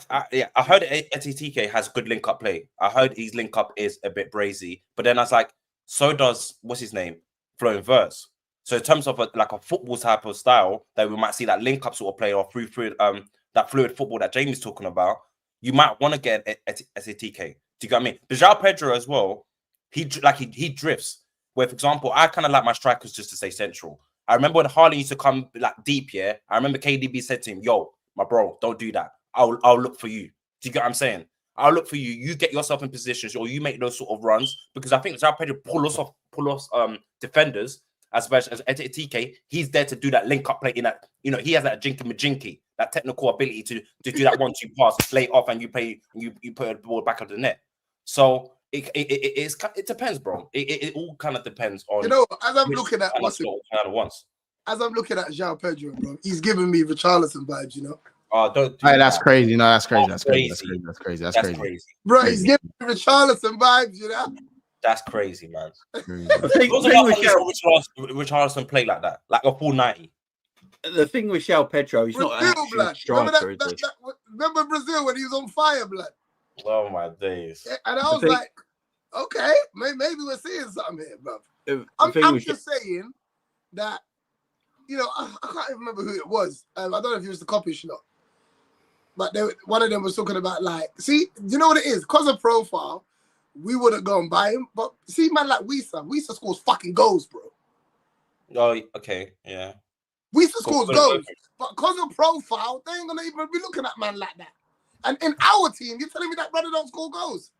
heard Ekitike has good link up play. I heard his link up is a bit brazy. But then I was like, so does what's his name, Florian Wirtz. So in terms of a football type of style that we might see that link up sort of play or through that fluid football that Jamie's talking about, you might want to get Ekitike. Do you get what I mean? But João Pedro as well, he drifts. Where, for example, I kind of like my strikers just to stay central. I remember when Harlan used to come like deep, I remember KDB said to him, "Yo, my bro, don't do that. I'll look for you." Do you get what I'm saying? I'll look for you. You get yourself in positions, or you make those sort of runs. Because I think João Pedro pull us defenders as well as Ekitike. He's there to do that link up play in that. He has that jinky, that technical ability to do that 1-2 pass, play off, and you put the ball back of the net. So it depends, bro. It all kind of depends on. As I'm looking at as I'm looking at João Pedro, bro, he's giving me Richarlison vibes. Oh, don't. Hey, that's crazy. No, that's crazy. That's crazy. Bro, he's giving me Richarlison vibes. That's crazy, man. Richarlison play like that, like a full 90. The thing with João Pedro, he's not a striker. Remember Brazil when he was on fire, blood? Oh my days! And I was like, okay, maybe we're seeing something here, bro. I'm just saying that, I can't even remember who it was. I don't know if it was the Coppish lot, but one of them was talking about see, you know what it is? Because of profile, we wouldn't go and buy him. But see, man, like Wisa scores fucking goals, bro. Oh, okay, yeah. Wisa scores goals, but because of profile, they ain't gonna even be looking at man like that. And in our team, you're telling me that brother don't score goals?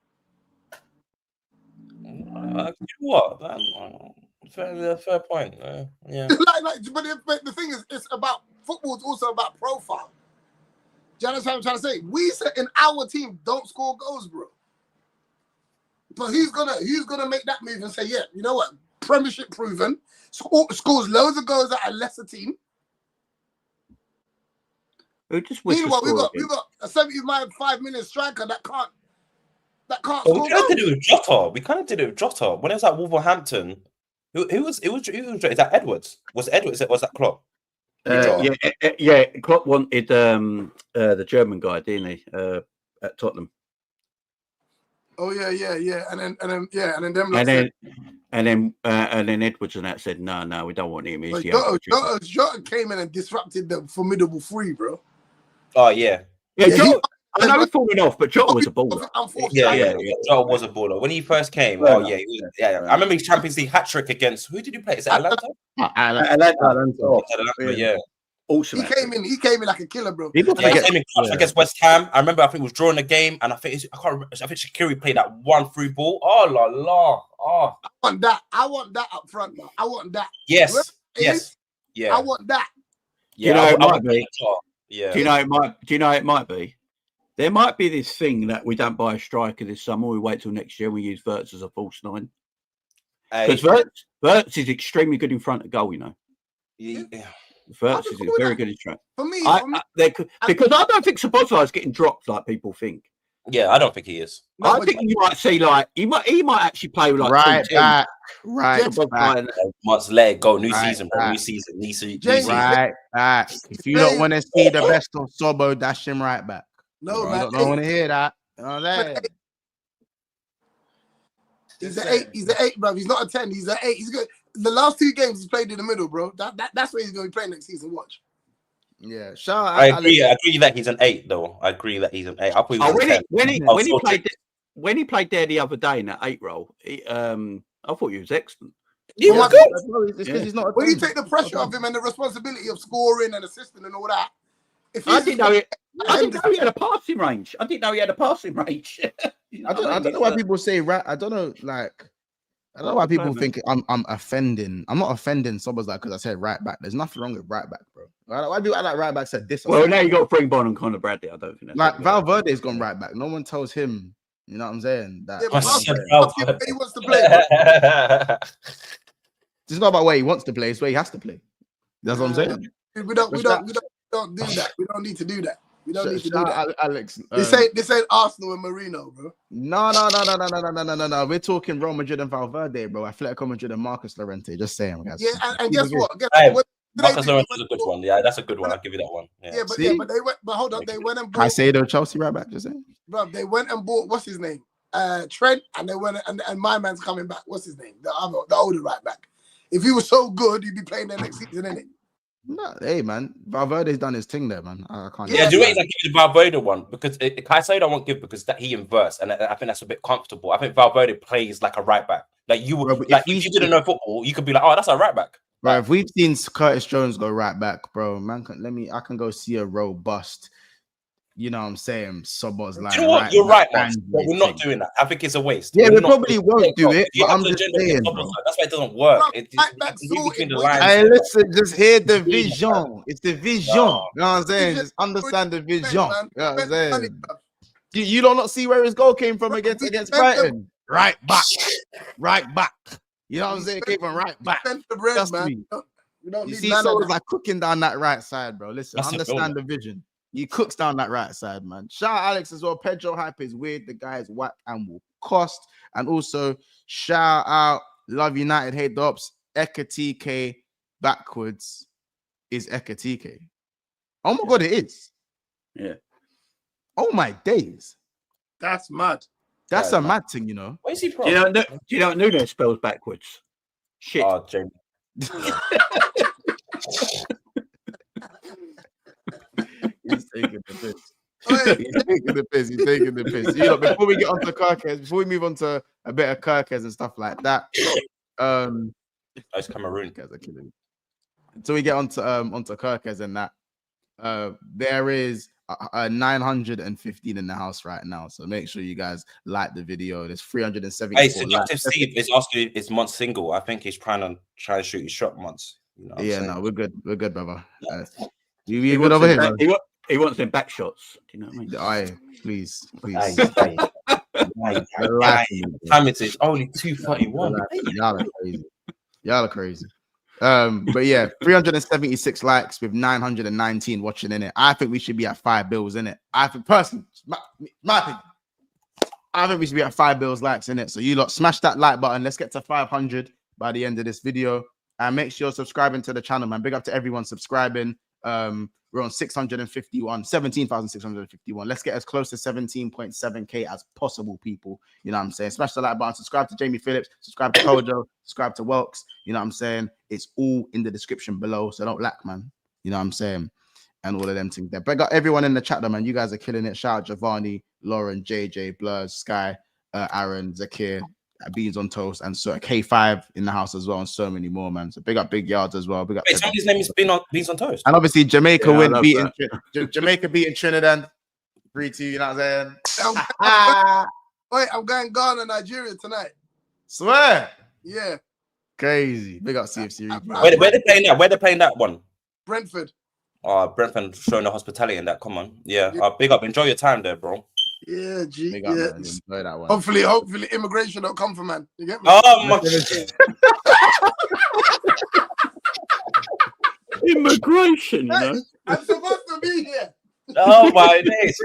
You know what? Fair point. Yeah. But the thing is, it's about football. It's also about profile. Do you understand what I'm trying to say? We said in our team don't score goals, bro. But he's gonna make that move and say, yeah, you know what? Premiership proven. Scores loads of goals at a lesser team. Meanwhile, we got a 75-minute striker that can't score. We kind of did it with Jota. When it was at Wolverhampton, who was is that Edwards? Was that Klopp? Yeah. Klopp wanted the German guy, didn't he? At Tottenham. Oh yeah. And then Edwards and that said, no, we don't want him. Jota came in and disrupted the formidable three, bro. Oh yeah. Jota, I know he's falling off, but Jota was a baller. Yeah. Jota was a baller when he first came. Oh yeah, I remember his Champions League hat trick against who did he play? Is it Atlanta? Atlanta. Yeah. Awesome. He came in like a killer, bro. He came in clutch against West Ham. I remember, I think it was drawing the game, and I think I can't remember. I think Shaqiri played that one through ball. Oh la la! Oh, I want that up front, man. I want that. Yes, yes, yeah. I want that. Yeah, it might be. Yeah. Do you know it might be? There might be this thing that we don't buy a striker this summer. We wait till next year. We use Wirtz as a false nine. Because Wirtz is extremely good in front of goal. You know. Yeah. Wirtz is very good in front. For me, because I don't think Szoboszlai is getting dropped like people think. Yeah, I don't think he is. I think you might see like he might actually play with like right back. Must let it go. New season, bro. New season. Right back. If you don't want to see the best of Sobo, dash him right back. No, man. I don't want to hear that. You know that. He's an 8. He's an 8, bro. He's not a 10. He's an 8. He's good. The last 2 games he's played in the middle, bro. That's where he's going to be playing next season. Watch. Yeah, I agree that he's an 8, though. I agree that he's an 8. I'll put when he played there the other day in that 8 role, I thought he was excellent. He was good. It's he's not. When you take the pressure off him and the responsibility of scoring and assisting and all that, I didn't know he had a passing range. I don't know why people say I don't know why people think I'm offending. I'm not offending Szoboszlai because I said right back. There's nothing wrong with right back, bro. Why do I like right back said this? Well, now you got Springborn and Conor Bradley. I don't think that's like Valverde's gone right back. No one tells him. You know what I'm saying? That he wants to play. It's not about where he wants to play. It's where he has to play. That's what I'm saying. We don't do that. We don't need to do that. We don't need to do that. Alex, this ain't Arsenal and Marino, bro. No. We're talking Real Madrid and Valverde, bro. Atletico Madrid and Marcus Llorente. Just saying, guys. Yeah, and guess what? Marcus Llorente is a good one. Yeah, that's a good one. I'll give you that one. But they went. But hold on, they went and bought. I say the Chelsea right back. Just saying, bro. They went and bought what's his name, Trent, and they went and my man's coming back. What's his name? The older right back. If he was so good, he'd be playing there next season, innit? No, hey man, Valverde's done his thing there, man. I can't. Yeah, do you think I give you the Valverde one because Caicedo I won't give because that he inverts, and I think that's a bit comfortable. I think Valverde plays like a right back. Like you would, if you didn't know football, you could be like, oh, that's a right back. Right, if we've seen Curtis Jones go right back, bro, man, I can go see a robust. You know what I'm saying? Szoboszlai. You know what? You're right, man. But we're not doing that. I think it's a waste. Yeah, we probably won't do it. But I'm just saying, that's why it doesn't work. Hey, listen, just hear the vision. It's the vision. You know what I'm saying? Just understand the vision. You know what I'm saying? You don't not see where his goal came from against Brighton. Right back. You know what I'm saying? It came from right back. Trust me. You see, so it's like cooking down that right side, bro. Listen, understand the vision. He cooks down that right side, man. Shout out Alex as well. Pedro hype is weird. The guy is whack and will cost. And also, shout out Love United, hate the ops. Ekitike backwards is Ekitike. Oh my God, it is. Yeah. Oh my days. That's mad. That's a mad thing, you know. Where's he from? Do you know what Nuno spells backwards? Shit. Oh, Jamie. He's taking the piss. He's taking the piss. You know, before we get onto KERKEZ, before we move on to a bit of KERKEZ and stuff like that, that's Cameroon. Guys are killing me. So we get onto KERKEZ and that. There is 915 in the house right now, so make sure you guys like the video. There's 370. Hey, Seductive Steve is asking is Mont single. I think he's trying to shoot his shot once. You know no, we're good, brother. You good over here? He wants them back shots. Do you know what I mean? Aye, please. Time it is only 2:31. Y'all are crazy. But yeah, 376 likes with 919 watching in it. I think we should be at 5 bills in it. I think personally, my opinion. I think we should be at 5 bills likes in it. So you lot smash that like button. Let's get to 500 by the end of this video. And make sure you're subscribing to the channel, man. Big up to everyone subscribing. We're on 17,651. Let's get as close to 17.7k as possible, people. You know what I'm saying? Smash the like button. Subscribe to Jamie Phillips. Subscribe to Kojo. Subscribe to Welks. You know what I'm saying? It's all in the description below. So don't lack, man. You know what I'm saying? And all of them things there. But I got everyone in the chat, though, man. You guys are killing it. Shout out Giovanni, Lauren, JJ, Blurs, Sky, Aaron, Zakir, Beans on Toast, and so K5 in the house as well, and so many more, man. So big up Big Yards as well. Big up. Wait, somebody's name is Beans on Toast. And obviously Jamaica Yeah, Jamaica beating Trinidad 3-2. You know what I'm saying? Wait, I'm going Ghana, Nigeria tonight. Swear. Yeah. Crazy. Big up CFC. Where they playing that? Where they playing that one? Brentford. Brentford showing the hospitality in that. Come on. Yeah. Big up. Enjoy your time there, bro. Yeah, G. Big up, Yeah. man. Enjoy that one. Hopefully, immigration don't come for man. You get me? Oh my Immigration, you know. I'm supposed to be here. Oh my days.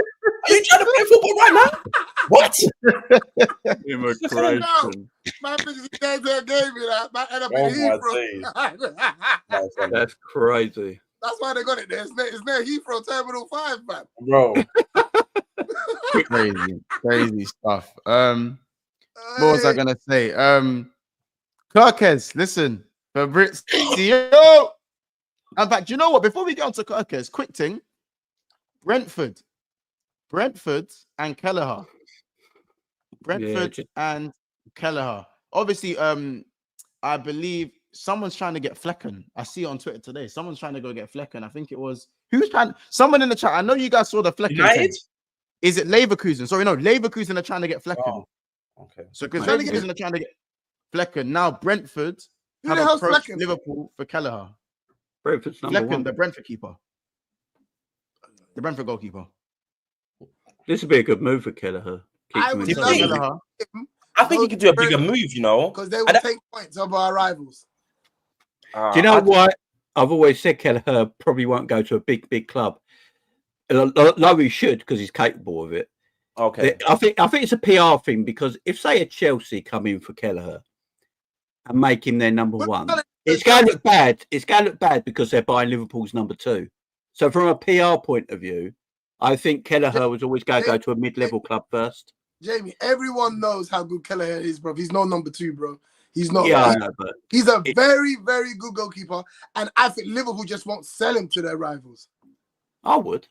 Are you trying to play football right now? What? Immigration. Man thinks he can't take a game, you know. Man end up Oh in Heathrow. That's crazy. That's why they got it there. It's near Heathrow Terminal 5, man. Bro. Crazy stuff. What was I gonna say? KERKEZ, listen, for Brits. Yo! In fact, do you know what? Before we get on to KERKEZ, quick thing. Brentford and Kelleher. And Kelleher. Obviously, I believe someone's trying to get Flecken. I see it on Twitter today. Someone's trying to go get Flecken. I think it was someone in the chat. I know you guys saw the Flecken. United? Is it Leverkusen? Sorry, no, Leverkusen are trying to get Flecken. Oh, okay. So because Leverkusen are trying to get Flecken. Now Brentford have approached Liverpool for Kelleher. Brentford's number one. The Brentford keeper. The Brentford goalkeeper. This would be a good move for Kelleher. I think he could do a bigger move, you know. Because they will take points over our rivals. Do you know what? I've always said Kelleher probably won't go to a big club. No, he should because he's capable of it. Okay. I think it's a PR thing because if say a Chelsea come in for Kelleher and make him their number one, it's going to look bad. It's going to look bad because they're buying Liverpool's number two. So from a PR point of view, I think Kelleher was always going to go to a mid-level club first. Jamie, everyone knows how good Kelleher is, bro. He's no number two, bro. He's not. Yeah, I know, but he's a very, very good goalkeeper, and I think Liverpool just won't sell him to their rivals. I would.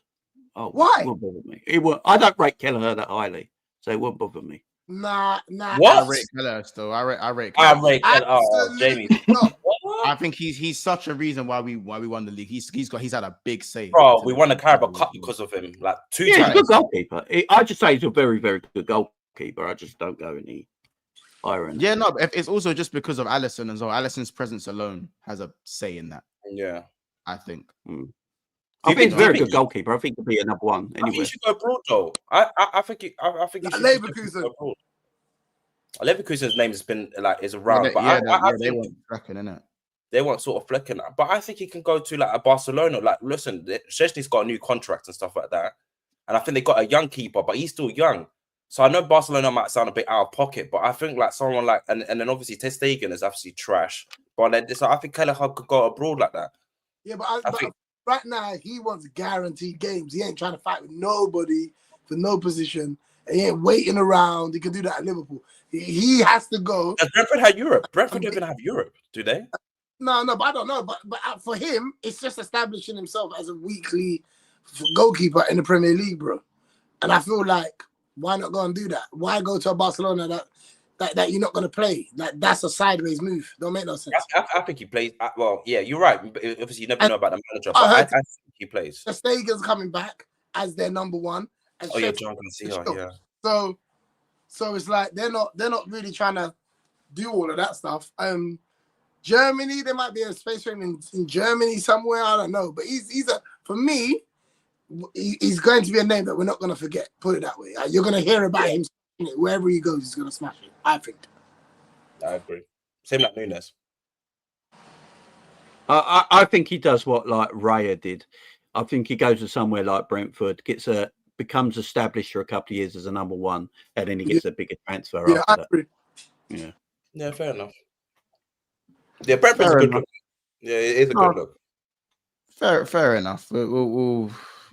Why? It won't bother me. It won't. I don't rate Kelleher that highly, so it won't bother me. Nah. What? I rate Kelleher still. I rate Kelleher. Jamie. I think he's such a reason why we won the league. He's had a big save. Bro, we won the Carabao Cup because of him. Like 2 times. He's a good goalkeeper. I just say he's a very, very good goalkeeper. I just don't go any higher. Yeah, no, it's also just because of Alisson as well. Alisson's presence alone has a say in that. Yeah, I think. I think he's a very good goalkeeper. I think he'll be a number one anyway. I think he should go abroad though. I think he should Leverkusen. go abroad. Leverkusen's name has been is around, they want Flecken, innit? They want sort of Flecken, but I think he can go to like a Barcelona. Like, listen, Szczesny's got a new contract and stuff like that, and I think they got a young keeper, but he's still young. So I know Barcelona might sound a bit out of pocket, but I think like someone like and then obviously Ter Stegen is absolutely trash. But then, so I think Kelleher could go abroad like that. Yeah, but right now he wants guaranteed games. He ain't trying to fight with nobody for no position. He ain't waiting around. He can do that at Liverpool. He has to go. Does Brentford have Europe? Brentford don't even have Europe, do they? No, but I don't know. But for him, it's just establishing himself as a weekly goalkeeper in the Premier League, bro. And I feel like, why not go and do that? Why go to a Barcelona that you're not going to play? Like, that's a sideways move. Don't make no sense. I think he plays. Well, yeah, you're right. Obviously, you never know about the manager, but I think he plays. Ter Stegen's coming back as their number one. Oh, yeah, John Garcia, yeah. So it's like they're not really trying to do all of that stuff. Germany, there might be a space for him in Germany somewhere. I don't know, but for me, he's going to be a name that we're not going to forget. Put it that way. You're going to hear about him wherever he goes. He's going to smash it. I think. I agree. Same like Nunes. I think he does what like Raya did. I think he goes to somewhere like Brentford, becomes established for a couple of years as a number one, and then he gets a bigger transfer. Yeah, I agree. Yeah, fair enough. Yeah, Brentford's a good look. Yeah, it is a good look. Fair enough.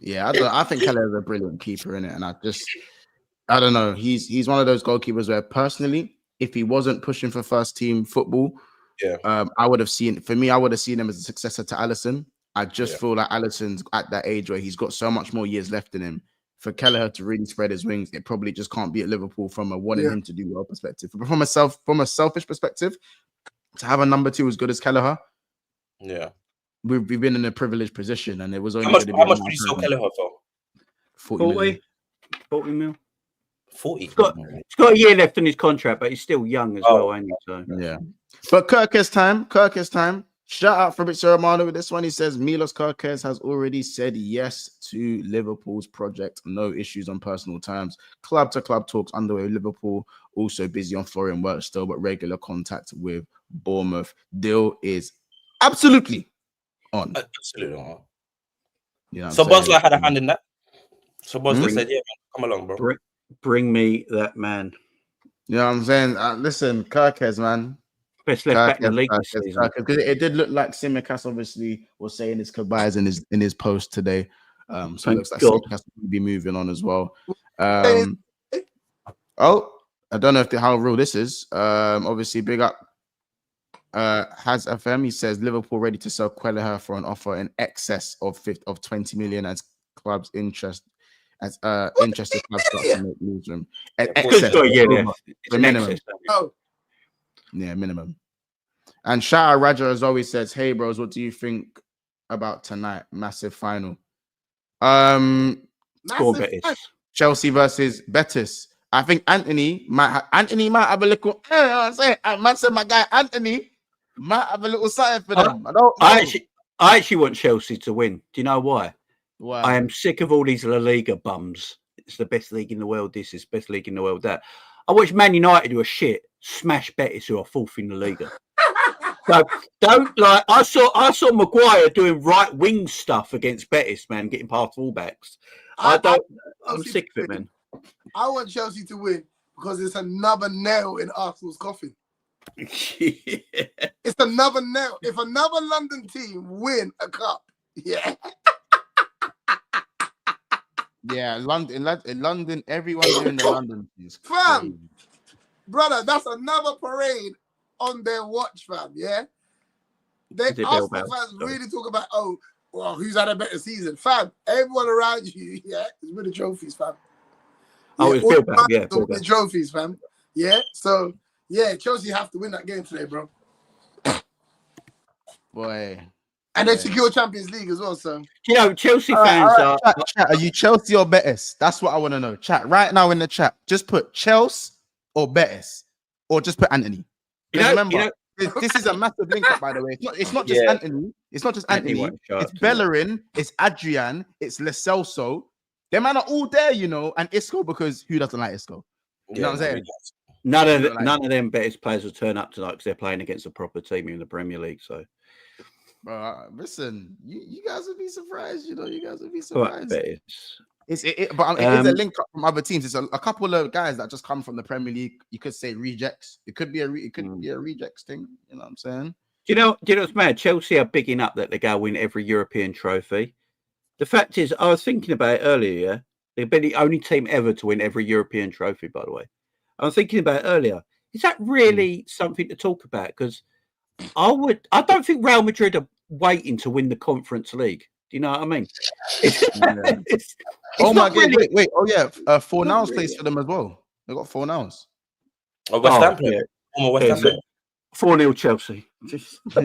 Yeah, I think Kelleher is a brilliant keeper in it, and I don't know. He's one of those goalkeepers where personally, if he wasn't pushing for first team football, I would have seen him as a successor to Alisson. I just feel like Alisson's at that age where he's got so much more years left in him. for Kelleher to really spread his wings, it probably just can't be at Liverpool from a wanting him to do well perspective. But from a selfish perspective, to have a number 2 as good as Kelleher, we've been in a privileged position, and it was only how much would you sell Kelleher for? 40 mil. 40. He's got a year left on his contract, but he's still young as well, ain't he? So. Yeah. But KERKEZ time. Shout out Fabrizio Romano with this one. He says Milos KERKEZ has already said yes to Liverpool's project. No issues on personal terms. Club to club talks underway. Liverpool also busy on foreign work still, but regular contact with Bournemouth. Deal is absolutely on. Absolutely on. You know so Bosler had a hand in that. So Bosler said, "Yeah, man, come along, bro. Bring me that man." You know what I'm saying? Listen, KERKEZ, man. Best left back in the league this season. Because it did look like Tsimikas obviously was saying his goodbyes in his post today. So it looks like Tsimikas will be moving on as well. I don't know how real this is. Obviously, big up Has FM. He says Liverpool ready to sell Kelleher for an offer in excess of 20 million as clubs interested clubs start to make moves. Minimum. Yeah, minimum. And shout out Raja as always says, "Hey bros, what do you think about tonight? Massive final. Chelsea versus Betis. I think Anthony might have a little. I said my guy Anthony might have a little something for them. I actually want Chelsea to win. Do you know why? Why? I am sick of all these La Liga bums. It's the best league in the world. This is the best league in the world. That I watch Man United who are shit smash Betis who are fourth in the Liga. So don't like. I saw Maguire doing right wing stuff against Betis, man, getting past fullbacks. I'm sick of it, man. I want Chelsea to win because it's another nail in Arsenal's coffin. It's another nail. If another London team win a cup, in London, everyone's doing the London things. Fam, brother, that's another parade on their watch, fam. Yeah, Arsenal fans really talk about, who's had a better season, fam. Everyone around you, is winning trophies, fam. It's Bilbao, winning trophies, fam. Yeah, so Chelsea have to win that game today, bro. Boy. And they secure Champions League as well, so. You know, Chelsea fans are... Chat, are you Chelsea or Betis? That's what I want to know. Chat, right now in the chat, just put Chelsea or Betis, or just put Anthony. Remember, this is a massive link up, by the way. It's not just Anthony. It's not just Anthony. It's Bellerin, it's Adrian, it's Lo Celso. Them man are all there, and Isco, because who doesn't like Isco? You know what I'm saying? None of them Betis players will turn up tonight because they're playing against a proper team in the Premier League, so... listen, you guys would be surprised. You guys would be surprised. But it is a link up from other teams. It's a couple of guys that just come from the Premier League. You could say rejects. It could be a rejects thing. You know what I'm saying? Do you know what's mad? Chelsea are bigging up that they go win every European trophy. The fact is, I was thinking about it earlier. Yeah, they've been the only team ever to win every European trophy. By the way, I was thinking about it earlier. Is that really something to talk about? Because I don't think Real Madrid are waiting to win the Conference League. Do you know what I mean? It's oh my god! Really... Wait! Oh yeah, Fornals plays for them as well. They got Fornals. West Ham player. 4-0 Chelsea. They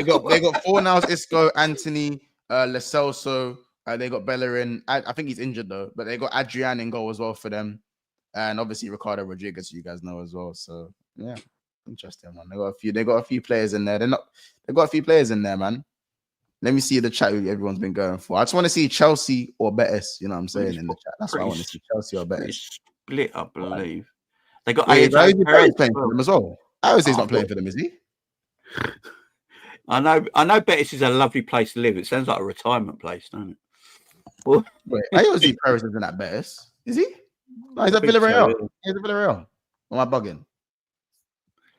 got Fornals, Isco, Anthony, Lo Celso. They got Bellerin. I think he's injured though, but they got Adrian in goal as well for them, and obviously Ricardo Rodriguez, you guys know as well. So yeah. Interesting, man. They got a few players in there. They got a few players in there, man. Let me see the chat who everyone's been going for. I just want to see Chelsea or Betis. You know what I'm saying in the chat. That's what I want to see. Chelsea or Betis. Split, I believe. They got Perez playing for them as well. I would say he's not playing for them, is he? I know Betis is a lovely place to live. It sounds like a retirement place, doesn't it? Well, wait, I always see Perez isn't at Betis. Is he? No, he's at Villarreal. He's at Villarreal. Am I bugging?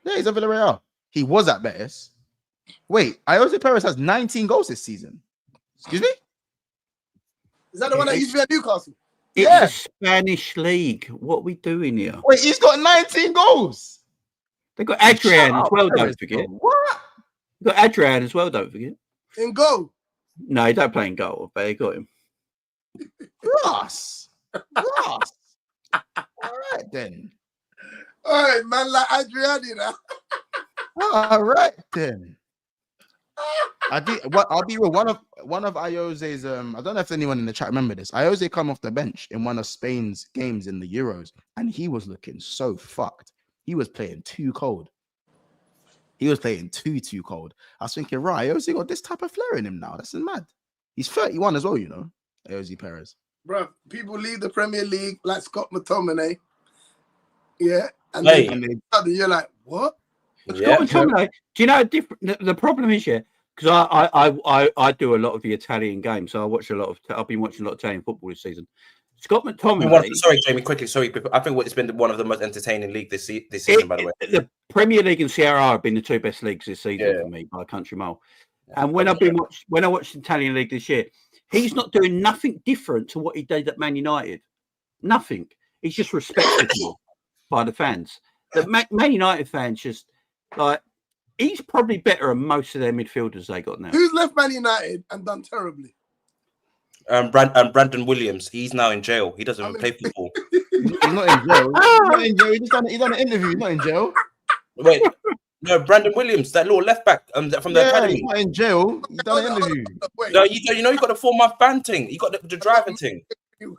Yeah, he's at Villarreal. He was at Betis. Wait, Jose Perez has 19 goals this season. Excuse me? Is that the one that used to be at Newcastle? It's a Spanish league. What are we doing here? Wait, he's got 19 goals. They got Adrian as well, don't forget. What? They got Adrian as well, don't forget. In goal? No, he don't play in goal, but they got him. Ross. Ross. All right then. All right, man, like Adriani now. All right then. I'll be real. One of Ayoze's I don't know if anyone in the chat remember this. Ayoze come off the bench in one of Spain's games in the Euros, and he was looking so fucked. He was playing too cold. He was playing too cold. I was thinking, right, Ayoze got this type of flair in him now. That's mad. He's 31 as well, you know. Ayoze Perez. Bro, people leave the Premier League like Scott McTominay. Yeah. And Hey. then you're like, what? Yeah. Do you know the problem is, yeah, because I do a lot of the Italian games, so I've been watching a lot of Italian football this season. Scott McTominay. Sorry, Jamie, quickly. Sorry, I think it's been one of the most entertaining league this season, by the way. The Premier League and Serie A have been the two best leagues this season for me by a country mile. And when I watched the Italian league this year, he's not doing nothing different to what he did at Man United. Nothing. He's just respected more by the fans. The Man United fans just like he's probably better than most of their midfielders they got now. Who's left Man United and done terribly? Brandon Williams. He's now in jail. He doesn't even play football. He's not in jail. He's not in jail. He done an interview. He's not in jail. Wait, no, Brandon Williams, that little left back from the academy. He's not in jail. He's done an interview. No, you know, you got the 4-month ban thing. You got the driving thing. Yeah,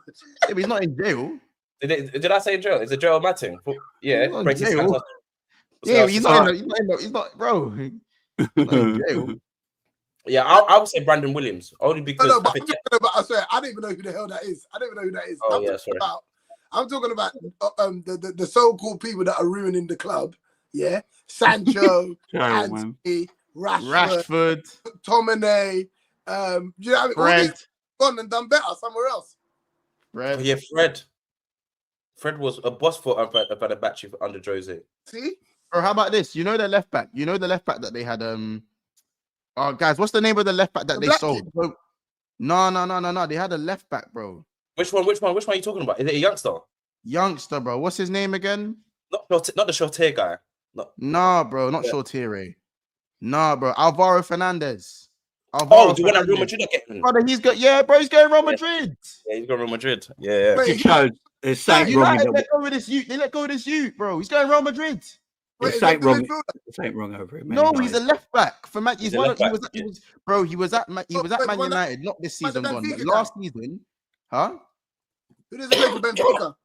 but he's not in jail. Did I say in jail? Is it jail matting? Yeah, He's not in jail. Yeah, he's not, bro. He's not in jail. Yeah, I would say Brandon Williams only because I swear I don't even know who the hell that is. I'm talking about the so-called people that are ruining the club. Yeah, Sancho, Anthony, Rashford, Tomine. You know, Fred gone and done better somewhere else. Fred. Yeah, Fred was a boss for about a batch under Jose. See, or how about this? You know the left back. You know the left back that they had. Oh, guys, what's the name of the left back that they sold? No. They had a left back, bro. Which one are you talking about? Is it a youngster? Youngster, bro. What's his name again? Not the Shorter guy. No, bro. Not Shorter. No, bro. Alvaro Fernandez. The one at Real Madrid getting. Brother, he's got bro. He's going Real Madrid. Yeah, he's going Real Madrid. Yeah. Wait, There's something wrong. They let go of this youth. They let go of this youth, bro. He's going Real Madrid. There's something wrong. Something wrong over him. No, he's a left back for Man. He was at Man United, not this season. Last season, huh? Who does he play for Benfica?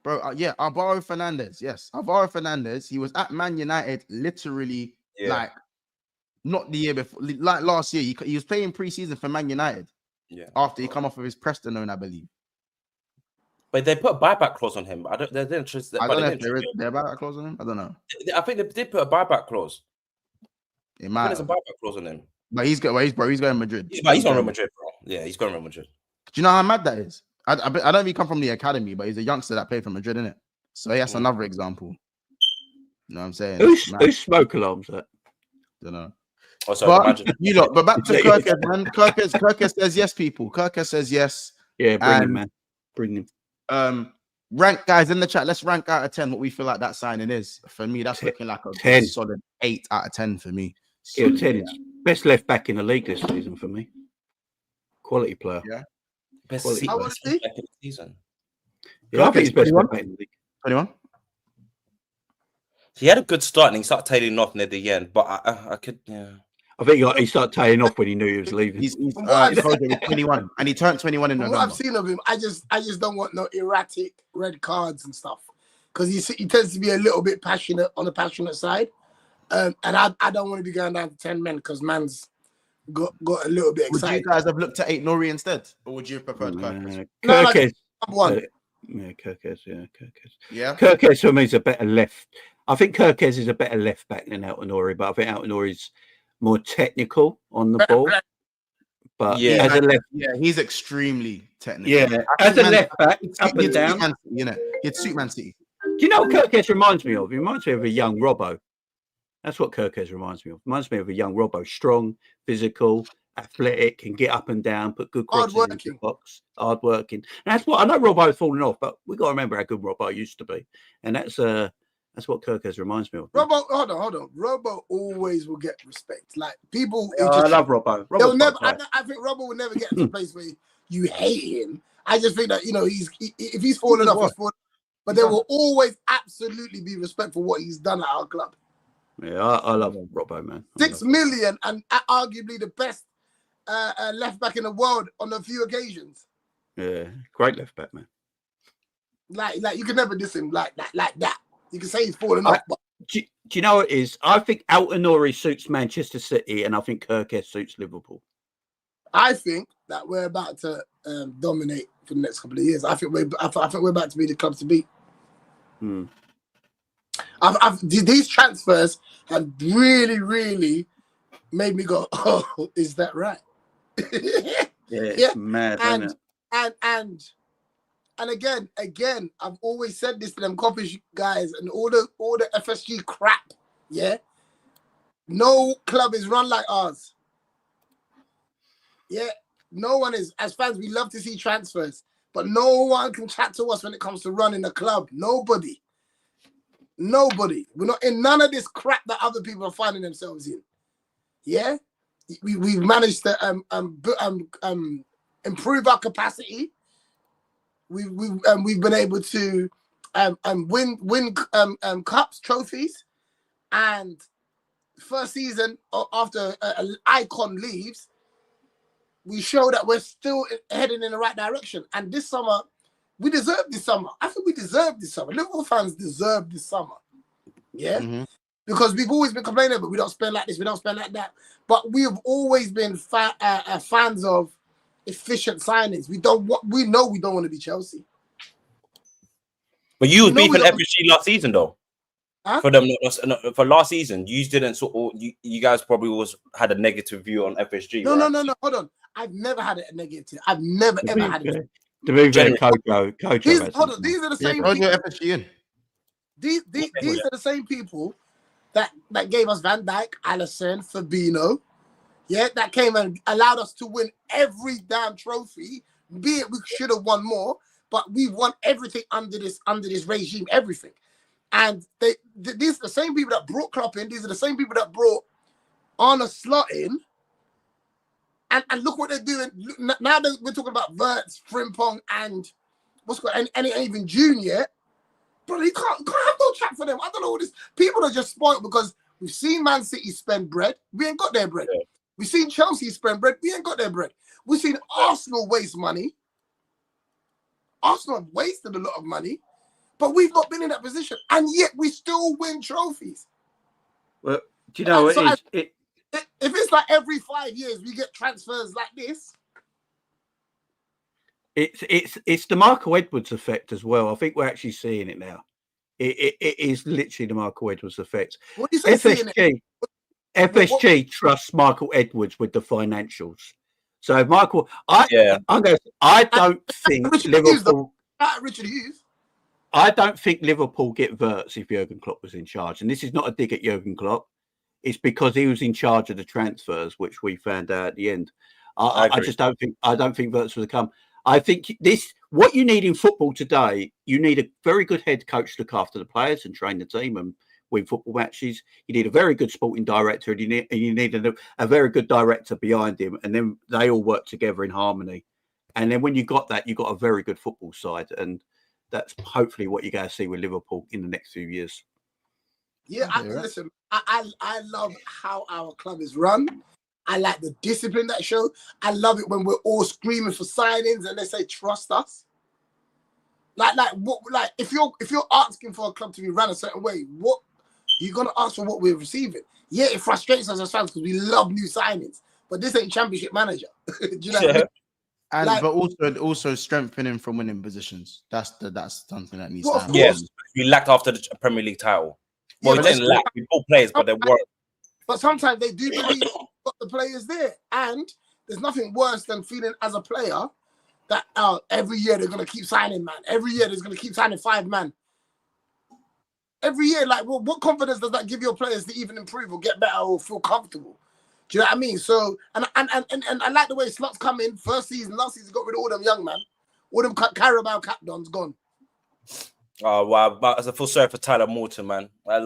Bro, Alvaro Fernandez. Yes, Alvaro Fernandez. He was at Man United literally like not the year before, like last year. He was playing preseason for Man United. Yeah. After he come off of his Preston loan, I believe. But they put a buyback clause on him. I don't know if there is a buyback clause on him. I don't know. I think they did put a buyback clause. It might. There's a buyback clause on him. But he's going Madrid. He's going Real Madrid, bro. Yeah, he's going Real Madrid. Do you know how mad that is? I don't know if he come from the academy, but he's a youngster that played for Madrid, innit? So that's another example. You know what I'm saying? Who's smoke alarms that? Don't know. But back to KERKEZ, man. KERKEZ says yes, people. KERKEZ says yes. Yeah, bring him, man. Bring him. Rank, guys, in the chat. Let's rank out of 10 what we feel like that signing is. For me, that's looking like a 10. Solid 8 out of 10 for me. Yeah, 10. Best left back in the league this season for me. Quality player. Yeah. Best left back in the season. Yeah, I think he's best left back in the league. 21. He had a good start and he started tailing off near the end, but I could, I think he started tailing off when he knew he was leaving. He's 21, and he turned 21 in November. What I've seen of him, I just don't want no erratic red cards and stuff, because he tends to be a little bit passionate on the passionate side, and I don't want to be going down to 10 men because man's got a little bit excited. Would you guys have looked at 8 Nori instead, or would you have preferred KERKEZ? KERKEZ. KERKEZ. Yeah. KERKEZ for me is a better left. I think KERKEZ is a better left back than Altonori, but I think Altonori's more technical on the ball. But as a left, he's extremely technical. Yeah, as a left back, up and down. He'd suit Man City. Do you know what KERKEZ reminds me of? He reminds me of a young Robbo. That's what KERKEZ reminds me of. Reminds me of a young Robbo, strong, physical, athletic, can get up and down, put good crosses in the box, hard working. And that's what I know. Robbo's fallen off, but we got to remember how good Robbo used to be, and that's what KERKEZ reminds me of. Robbo, hold on. Robbo always will get respect. Like people, I love Robbo. They'll never. I think Robbo will never get to a place where you hate him. I just think that if he's fallen off, he's fallen. But there will always absolutely be respect for what he's done at our club. Yeah, I love Robbo, man. 6 million and arguably the best left back in the world on a few occasions. Yeah, great left back, man. Like you can never diss him like that. You can say he's fallen off. But do you know what it is? I think Altonori suits Manchester City, and I think KERKEZ suits Liverpool. I think that we're about to dominate for the next couple of years. I think we're about to be the club to beat. These transfers have really, really made me go, "Oh, is that right?" Yeah, mad, and again, I've always said this to them coffee guys and all the FSG crap. Yeah, no club is run like ours. Yeah, no one is. As fans, we love to see transfers, but no one can chat to us when it comes to running a club. Nobody. We're not in none of this crap that other people are finding themselves in. Yeah, we've managed to improve our capacity. We've been able to win cups, trophies, and first season after an icon leaves, we show that we're still heading in the right direction. And this summer, we deserve this summer. I think we deserve this summer. Liverpool fans deserve this summer. Yeah, because we've always been complaining, but we don't spend like this, we don't spend like that. But we have always been fans of efficient signings. We know we don't want to be Chelsea. But you was beefing FSG last season, though. Huh? For last season, you didn't you guys probably had a negative view on FSG. No, hold on. I've never had a negative. I've never ever had it. To be fair, Kojo. These are the same people. FSG in. These are the same people that gave us Van Dijk, Alisson, Fabinho. Yeah, that came and allowed us to win every damn trophy. Be it we should have won more, but we won everything under this regime, everything. And these are the same people that brought Klopp in. These are the same people that brought Arne Slot in. And look what they're doing. Now that we're talking about Wirtz, Frimpong, and even Junior. Bro, you can't have no chat for them. I don't know what this. People are just spoiled because we've seen Man City spend bread. We ain't got their bread. Yeah. We've seen Chelsea spend bread. We ain't got their bread. We've seen Arsenal waste money. Arsenal have wasted a lot of money, but we've not been in that position, and yet we still win trophies. Well, do you know what so if it's like every 5 years we get transfers like this? It's the Michael Edwards effect as well. I think we're actually seeing it now. It is literally the Michael Edwards effect. What do you say? FSG trusts Michael Edwards with the financials. So Michael, I don't think Liverpool. Richard Hughes. I don't think Liverpool get Wirtz if Jurgen Klopp was in charge. And this is not a dig at Jurgen Klopp. It's because he was in charge of the transfers, which we found out at the end. I just don't think Wirtz would come. I think what you need in football today, you need a very good head coach to look after the players and train the team and win football matches. You need a very good sporting director, and you need a very good director behind him, and then they all work together in harmony. And then when you got that, you got a very good football side, and that's hopefully what you're going to see with Liverpool in the next few years. Yeah, listen, I love how our club is run. I like the discipline that show. I love it when we're all screaming for signings and they say trust us. Like if you're asking for a club to be run a certain way, what you're gonna ask for what we're receiving? Yeah, it frustrates us as fans because we love new signings, but this ain't Championship Manager. Do you know what I mean? And but also strengthening from winning positions. That's something that needs to happen. Yes, we lacked after the Premier League title. Well, we didn't lack. We bought players, but they weren't. But sometimes they do believe got the players there, and there's nothing worse than feeling as a player that every year they're gonna keep signing, man. Every year they're gonna keep signing 5 man. Every year, like, well, what confidence does that give your players to even improve or get better or feel comfortable? Do you know what I mean? So, and I like the way Slots come in first season, last season got rid of all them young man, all them Carabao captains gone. Oh wow! But as a full serve for Tyler Morton, man, I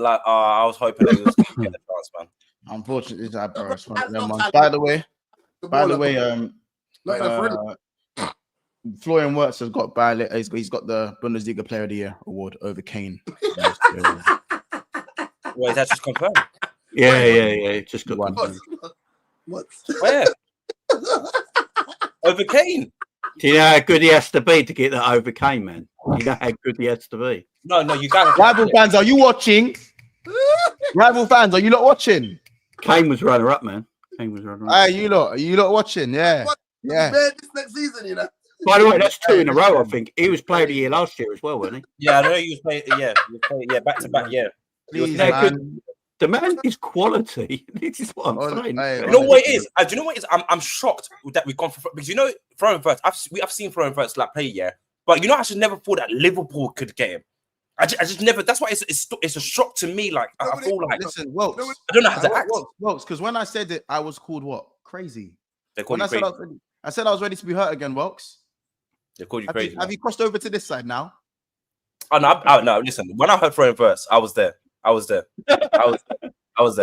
was hoping that he was going to get the chance, man. Unfortunately, by the way, Florian Wirtz has got he's got the Bundesliga Player of the Year award over Kane. Well, that's just confirmed. Yeah. It just got One. confirmed. What? Where? Over Kane. Do you know how good he has to be to get that over Kane, man? You know how good he has to be. No, you got Rival fans, are you watching? Rival fans, are you not watching? Kane was runner up, man. Kane was runner up. Are you lot watching? Yeah. Yeah. This next season, you know. By the way, that's 2 in a row, I think. He was player of the year last year as well, wasn't he? Yeah, I know you was playing. Yeah, back to back. Yeah. Please, Yeah, man. The man is quality. This is what I'm saying. Hey, You know what it is? Do you know what it is? I'm shocked that we've gone for because you know Florian Wirtz. I've seen Florian Wirtz like play, yeah, but you know I just never thought that Liverpool could get him. I just never. That's why it's a shock to me. Like I feel like listen, Wilkes. I don't know how to act. Wilkes, because when I said it, I was called what? Crazy. They called When you crazy. I said I was ready to be hurt again, Wilkes. They called you crazy. Have you crossed over to this side now? Oh no! Listen, when I heard Florian Wirtz, I was there. I was there,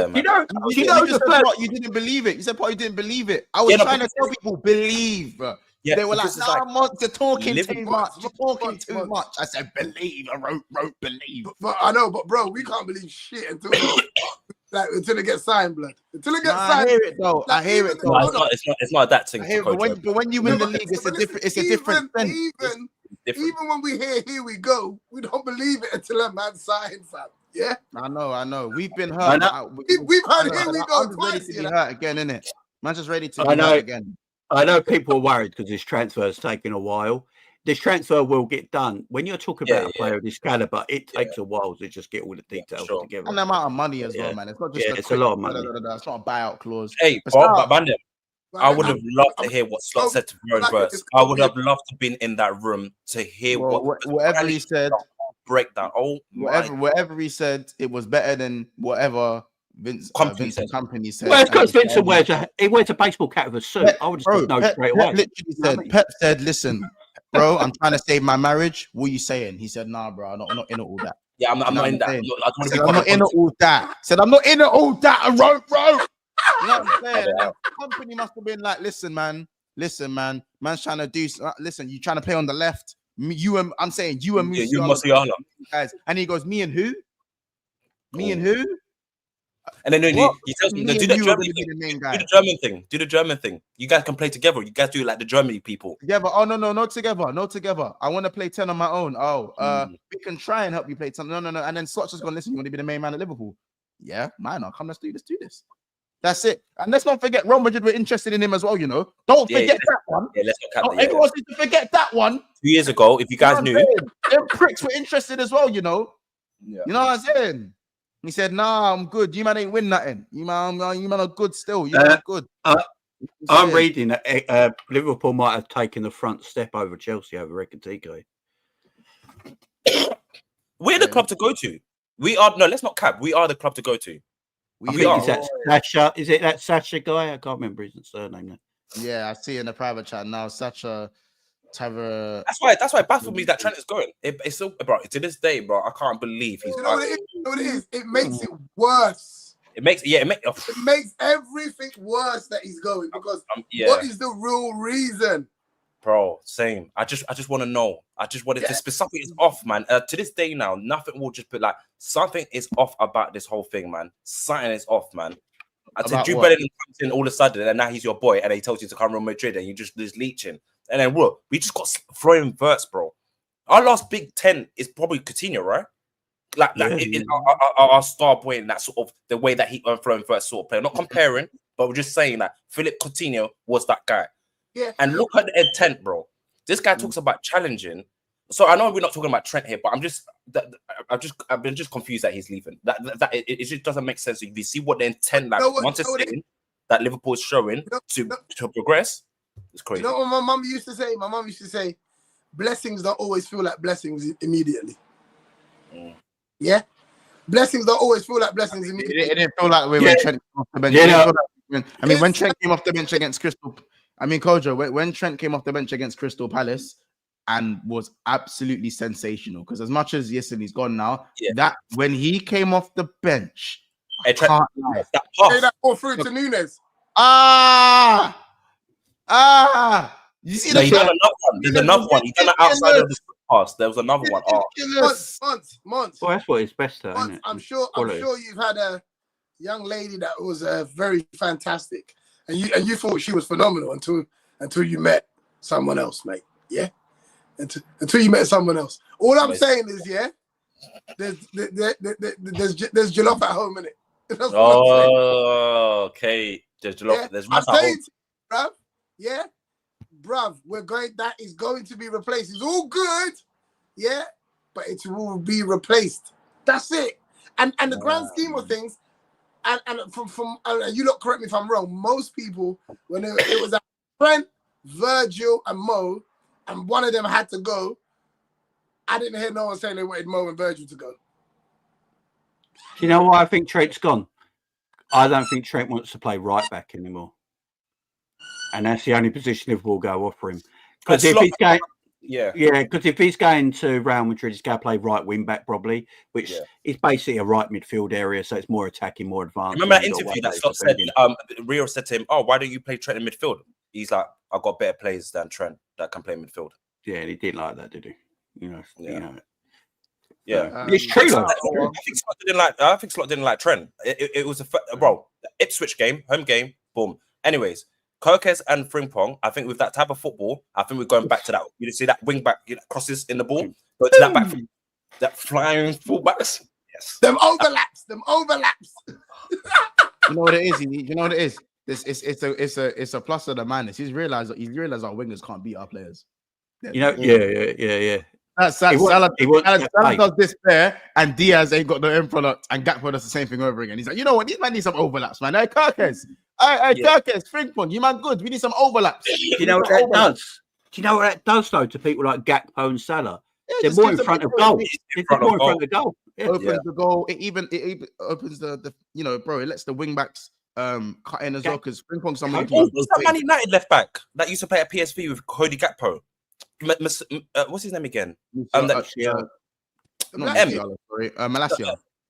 man. You didn't believe it. You said, "Paul, you didn't believe it." I was trying to tell people believe. Yeah, they were like, "No, you're talking too much. You're talking too Wirtz. much." I said, "Believe." I wrote believe. But I know, but bro, we can't believe shit until it gets signed, blood. Until it gets signed. I hear it though. I hear it though. No, it's not that thing. But when you win the league, it's a different thing. Even when we hear "here we go," we don't believe it until a man signs, fam. Yeah, I know. We've been hurt. We've heard "here we go" I'm twice. ready to be hurt again, innit? Man's just ready to be I know. hurt again. I know people are worried because this transfer is taking a while. This transfer will get done. When you're talking about a player of this caliber, it takes a while to just get all the details together. And the amount of money as well, man. It's not just it's a lot of money. It's not a buyout clause. Hey, but Mandem, I would have loved to hear what Slot said to Florian Wirtz. I would have loved to been in that room to hear whatever he said. Breakdown. Oh, whatever he said, it was better than whatever Vince Company said. Well, it's because Vincent wears a baseball cap with a suit. I would just know straight away. Literally said, Pep said, "Listen, bro, I'm trying to save my marriage. What are you saying?" He said, "Nah, bro, I'm not in all that." Yeah, I'm not in that. I'm not in all that. Said, "I'm not in all that." I wrote, bro. You know what I'm saying? Company must have been like, "Listen, man. Man's trying to do. Listen, you trying to play on the left. I'm saying you and Musiala, guys." And he goes, "Me and who? Me and who?" And then he tells me, "Do the German thing. Do the German thing. You guys can play together. You guys do like the Germany people." Together. Oh no, not together. I want to play 10 on my own. We can try and help you play 10. No. And then Slot's just going, "Listen, you want to be the main man at Liverpool?" Yeah, minor. Come, let's do this. That's it. And let's not forget, Real Madrid were interested in him as well. You know, don't forget that one. Yeah, let's not count everyone needs to forget that one. 2 years ago, if you guys knew, them pricks were interested as well. You know. Yeah. You know what I'm saying? He said, "Nah, I'm good. You man ain't win nothing. You man are good still. You man are good." I'm reading that Liverpool might have taken the front step over Chelsea over Ekitike. We're the club to go to. We are let's not cap. We are the club to go to. Is that Sasha? Is it that Sasha guy? I can't remember his surname now. Yeah, I see in the private chat now. Sasha. That's why it baffled me that Trent is going. It's still, bro. To this day, bro, I can't believe he's. You know what it is? It makes it worse. It makes everything worse that he's going because what is the real reason? Bro, same. I just want to know. I just wanted to something is off, man. To this day now, nothing will just be like something is off about this whole thing, man. Something is off, man. I said Drew Bellingham comes in all of a sudden, and now he's your boy, and he tells you to come to Real Madrid, and you just leeching. And then what? We just got Florian Wirtz, bro. Our last Big 10 is probably Coutinho, right? Our star boy in that sort of the way that he Florian Wirtz sort of player. Not comparing, but we're just saying that Philip Coutinho was that guy. Yeah. And look at the intent, bro. This guy talks about challenging. So I know we're not talking about Trent here, but I've been just confused that he's leaving. It just doesn't make sense. If you see what the intent that Liverpool is showing to progress. It's crazy. You know what my mum used to say? My mum used to say, blessings don't always feel like blessings immediately. Yeah? Blessings don't always feel like blessings immediately. It didn't feel like when Trent came off the bench. When Trent came off the bench against Kojo, when Trent came off the bench against Crystal Palace and was absolutely sensational, because as much as he's gone now, that when he came off the bench, that ball through to Nunes. That You see No, the he done another one. There's another one. He done it outside of the pass. There was another one. Oh, Months. Well, that's what it's best at, isn't it? I'm sure you've had a young lady that was very fantastic, and you thought she was phenomenal until you met someone else, mate. Yeah, until you met someone else. All I'm saying is, yeah, there's jollof at home, innit? That's what I'm saying. Okay. There's jollof. Yeah? There's I'm rice at saying, home. bruv, yeah, bruv, that is going to be replaced. It's all good, yeah, but it will be replaced. That's it. And the grand scheme of things, and from you lot correct me if I'm wrong. Most people, when it was Trent, Virgil, and Mo, and one of them had to go, I didn't hear no one saying they wanted Mo and Virgil to go. Do you know why I think Trent's gone? I don't think Trent wants to play right back anymore, and that's the only position Liverpool go offer him. Because if he's going, because if he's going to Real Madrid, he's going to play right wing back probably, which is basically a right midfield area, so it's more attacking, more advanced. Remember that interview that Slot said? Rio said to him, "Oh, why don't you play Trent in midfield?" He's like, "I've got better players than Trent that can play midfield." Yeah, and he didn't like that, did he? Yeah, it's true. I think Slot didn't like Trent. It was the Ipswich game, home game, boom. Anyways, KERKEZ and Frimpong, I think with that type of football, I think we're going back to that. You see that wing back crosses in the ball, go to that back, that flying fullbacks. Yes, them overlaps. You know what it is? You know what it is? It's a plus of the madness. He's realized our wingers can't beat our players. Yeah. Salah does this there, and Diaz ain't got the end product, and Gakpo does the same thing over again. He's like, you know what? These men need some overlaps, man. Hey, KERKEZ. KERKEZ, Frimpong, you man good. We need some overlaps. Do you know what that does? Do you know what that does, though, to people like Gakpo and Salah? They're more in front of goal. They're more in front of goal. Opens the goal. It even opens the it lets the wing backs cut in as well, because Frimpong someone. Who's that Man United left back that used to play at PSV with Cody Gakpo? What's his name again? Malacia.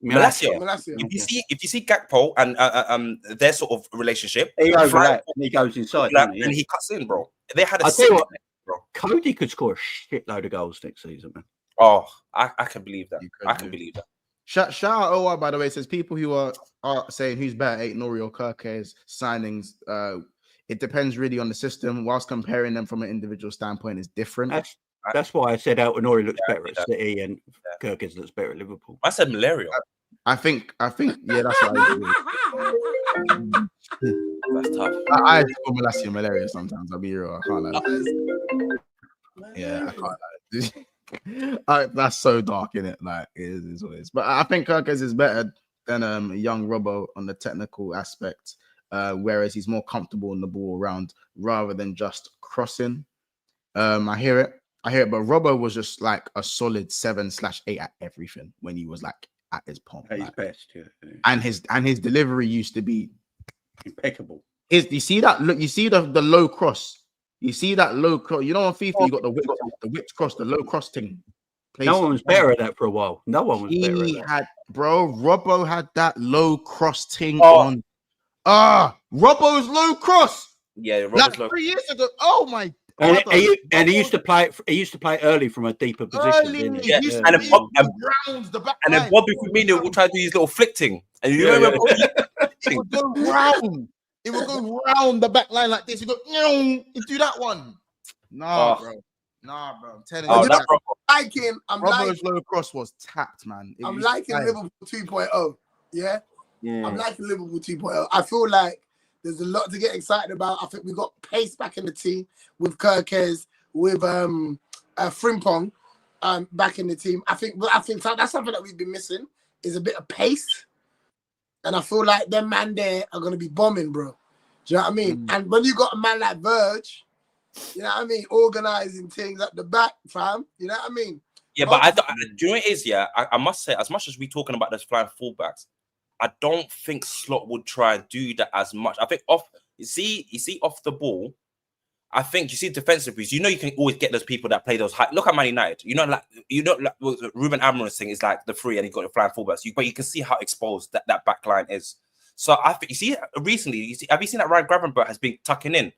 If you see Gakpo and their sort of relationship, he goes inside, and he cuts in, bro. They had a bro. Cody could score a shitload of goals next season, man. Oh, I can believe that. I can believe that. Shout out OR, by the way, says people who are saying who's better, Nori or KERKEZ signings. It depends really on the system. Whilst comparing them from an individual standpoint is different. That's why I said Nori looks better at City and KERKEZ looks better at Liverpool. I said malaria. I think, that's what I do. That's tough. I feel Malacia malaria sometimes. I'll be real. I can't lie. Yeah, I can't lie. That's so dark, isn't it? Like, it is what it is. But I think KERKEZ is better than young Robbo on the technical aspect. Whereas he's more comfortable in the ball around rather than just crossing. I hear it, but Robbo was just like a solid 7/8 at everything when he was like at his pomp. At his best, yeah. And his delivery used to be impeccable. You see that? Look, you see the low cross. You see that low cross. You know on FIFA you got the whipped cross, the low cross thing. No one was better at that for a while. No one was better at that. Robbo had that low cross thing on. Robbo's low cross. Yeah, Robbo's like low. 3 years ago. Oh my God! And he used to play. He used to play early from a deeper position. Yeah. And then Bobby Firmino will try to do his little flick thing. And you remember, it would go round. It would go round the back line like this. You go, you do that one. Nah, bro. I'm telling you. Robbo's low cross was tapped, man. I'm liking Liverpool 2.0. Yeah. I'm liking Liverpool 2.0. I feel like there's a lot to get excited about. I think we got pace back in the team with KERKEZ, with Frimpong back in the team. I think that's something that we've been missing is a bit of pace. And I feel like them man there are going to be bombing, bro. Do you know what I mean? And when you got a man like Verge, you know what I mean, organizing things at the back, fam. You know what I mean? Yeah, but do you know what it is? Yeah, I must say, as much as we're talking about those flying fullbacks, I don't think Slot would try and do that as much. I think off the ball, I think you see defensive piece. You know, you can always get those people that play those high. Look at Man United. Like Ruben Amorim's thing is like the free, and he got the flying fullbacks. But you can see how exposed that back line is. So I think recently, have you seen that Ryan Gravenberch has been tucking in?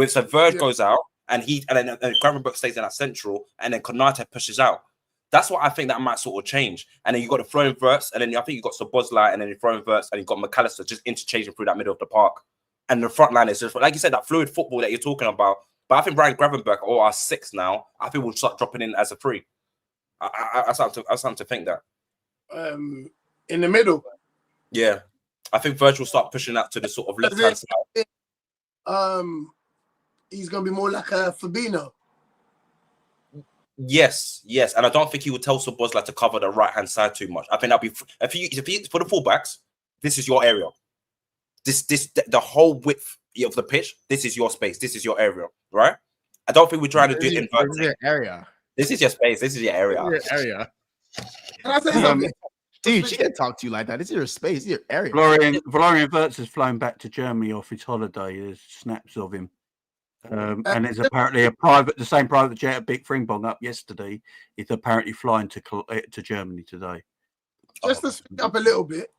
So Verge goes out, and then Gravenberch stays in that central, and then Konate pushes out. That's what I think that might sort of change. And then you got the flowing Wirtz, and then I think you got Szoboszlai, and then you throwing Wirtz, and you got McAllister just interchanging through that middle of the park. And the front line is just, like you said, that fluid football that you're talking about. But I think Brian Gravenberch, or our 6 now, I think we'll start dropping in as a 3. I started to think that. In the middle. Yeah. I think Virgil will start pushing out to the sort of left-hand side. He's going to be more like a Fabinho. Yes, and I don't think he would tell Szoboszlai to cover the right-hand side too much. I think that'll be if you for the fullbacks, this is your area. The whole width of the pitch, this is your space, this is your area, right? I don't think we're trying to do it in This is your area. This is your space, this is your area. Can I say something? Dude, she didn't talk to you like that. This is your space, this is your area. Florian Wirtz has flown back to Germany off his holiday. There's snaps of him. And there's apparently the same private jet at Big Fringbong up yesterday is apparently flying to Germany today. Just to speak up a little bit.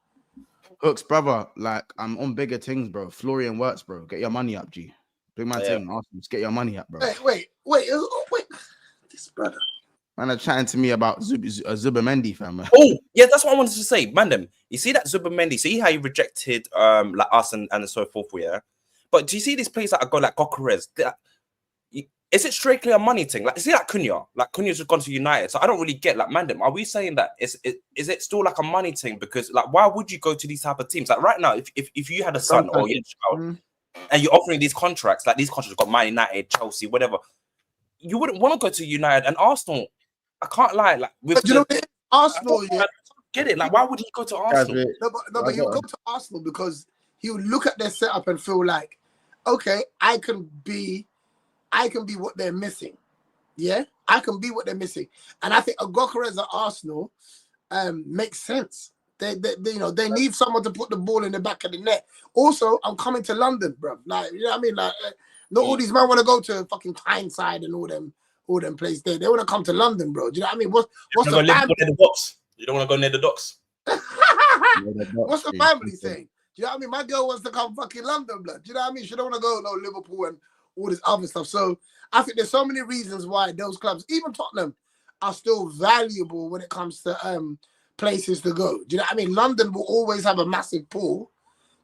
Hooks, brother, like I'm on bigger things, bro. Florian Wirtz, bro. Get your money up, G. Big man thing. Awesome. Just get your money up, bro. Wait. This brother. Man, are chatting to me about Zubimendi, fam. Oh, yeah, that's what I wanted to say. Mandem, you see that Zubimendi, see how he rejected like us and so forth, yeah? But do you see these players that go like Gyökeres? Is it strictly a money thing? Like, see that Cunha? Like, Cunha's just gone to United. So I don't really get, like, Mandem, are we saying that is it still like a money thing? Because, like, why would you go to these type of teams? Like, right now, if you had a son or your child and you're offering these contracts, like these contracts got Man United, Chelsea, whatever, you wouldn't want to go to United and Arsenal. I can't lie. Like, with you know, Arsenal, I get it. Like, why would he go to Arsenal? No, but he'll go to Arsenal because he would look at their setup and feel like, okay, I can be what they're missing. Yeah, I can be what they're missing. And I think a Gyökeres at Arsenal makes sense. They need someone to put the ball in the back of the net. Also, I'm coming to London, bro. Like, you know what I mean? Like, not all these men want to go to fucking Tyneside and all them places there. They want to come to London, bro. Do you know what I mean? What's the family? Near the docks? You don't want to go near the docks. What's the family saying? Do you know what I mean? My girl wants to come fucking London, blood. Do you know what I mean? She don't want to go no Liverpool and all this other stuff. So I think there's so many reasons why those clubs, even Tottenham, are still valuable when it comes to places to go. Do you know what I mean? London will always have a massive pull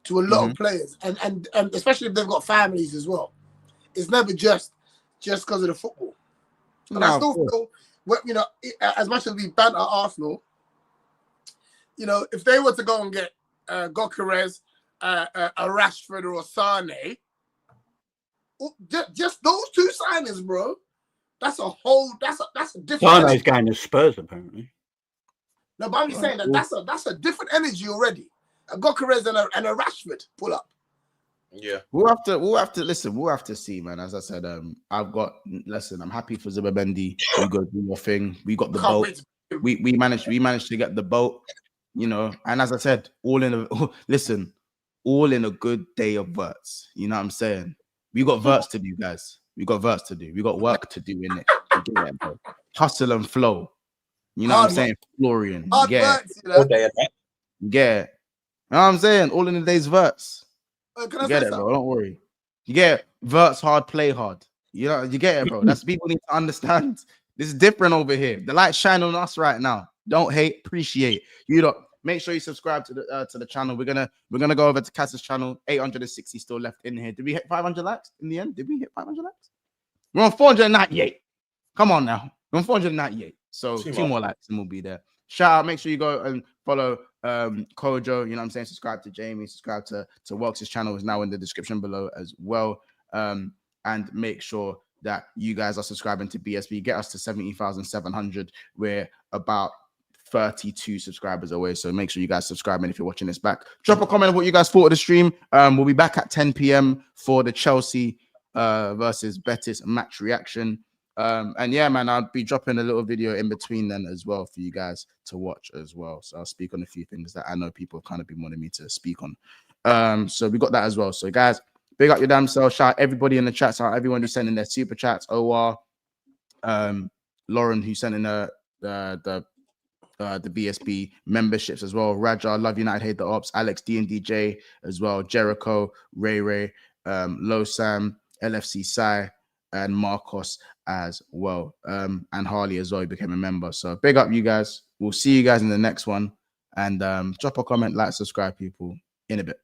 to a lot of players, and especially if they've got families as well. It's never just because of the football. And I still feel, you know, as much as we banter Arsenal, you know, if they were to go and get Gyökeres, a Rashford or a Sane, just those 2 signings, bro. That's a different. Sane's going to Spurs apparently. No, but I'm just saying that that's a different energy already. A Gyökeres and a Rashford pull up. Yeah, we'll have to listen. We'll have to see, man. As I said, I'm happy for Zubimendi. You go do your thing. We got the boat. We managed to get the boat. You know, and as I said, all in a good day of Wirtz. You know what I'm saying? We got Wirtz to do, guys. We got Wirtz to do. We got work to do in it. Hustle and flow. You know what I'm saying? Florian. Yeah. Yeah. You know what I'm saying? All in the day's Wirtz. You get it, bro. Don't worry. You get Wirtz hard, play hard. You know, you get it, bro. That's people need to understand. This is different over here. The light shine on us right now. Don't hate, appreciate. You don't. Make sure you subscribe to the channel. We're gonna go over to Kaz's channel. 860 still left in here. Did we hit 500 likes in the end? Did we hit 500 likes? We're on 498. Come on now. We're on 498. So 2 more likes and we'll be there. Shout out. Make sure you go and follow Kojo. You know what I'm saying? Subscribe to Jamie. Subscribe to Wilkes' channel is now in the description below as well. And make sure that you guys are subscribing to BSB. Get us to 70,700. We're about 32 subscribers away, so make sure you guys subscribe. And if you're watching this back, drop a comment of what you guys thought of the stream. We'll be back at 10 p.m. for the Chelsea versus Betis match reaction. And yeah, man, I'll be dropping a little video in between then as well for you guys to watch as well. So I'll speak on a few things that I know people have kind of been wanting me to speak on. So we got that as well. So guys, big up your damn self. Shout out everybody in the chat. Shout out everyone who's sending their super chats. OR, Lauren who's sending the BSB memberships as well. Raja, Love United, Hate the Ops, Alex, DNDJ as well, Jericho, Ray, Low Sam, LFC Sai, and Marcos as well. And Harley as well, he became a member. So big up you guys. We'll see you guys in the next one. And drop a comment, like, subscribe, people, in a bit.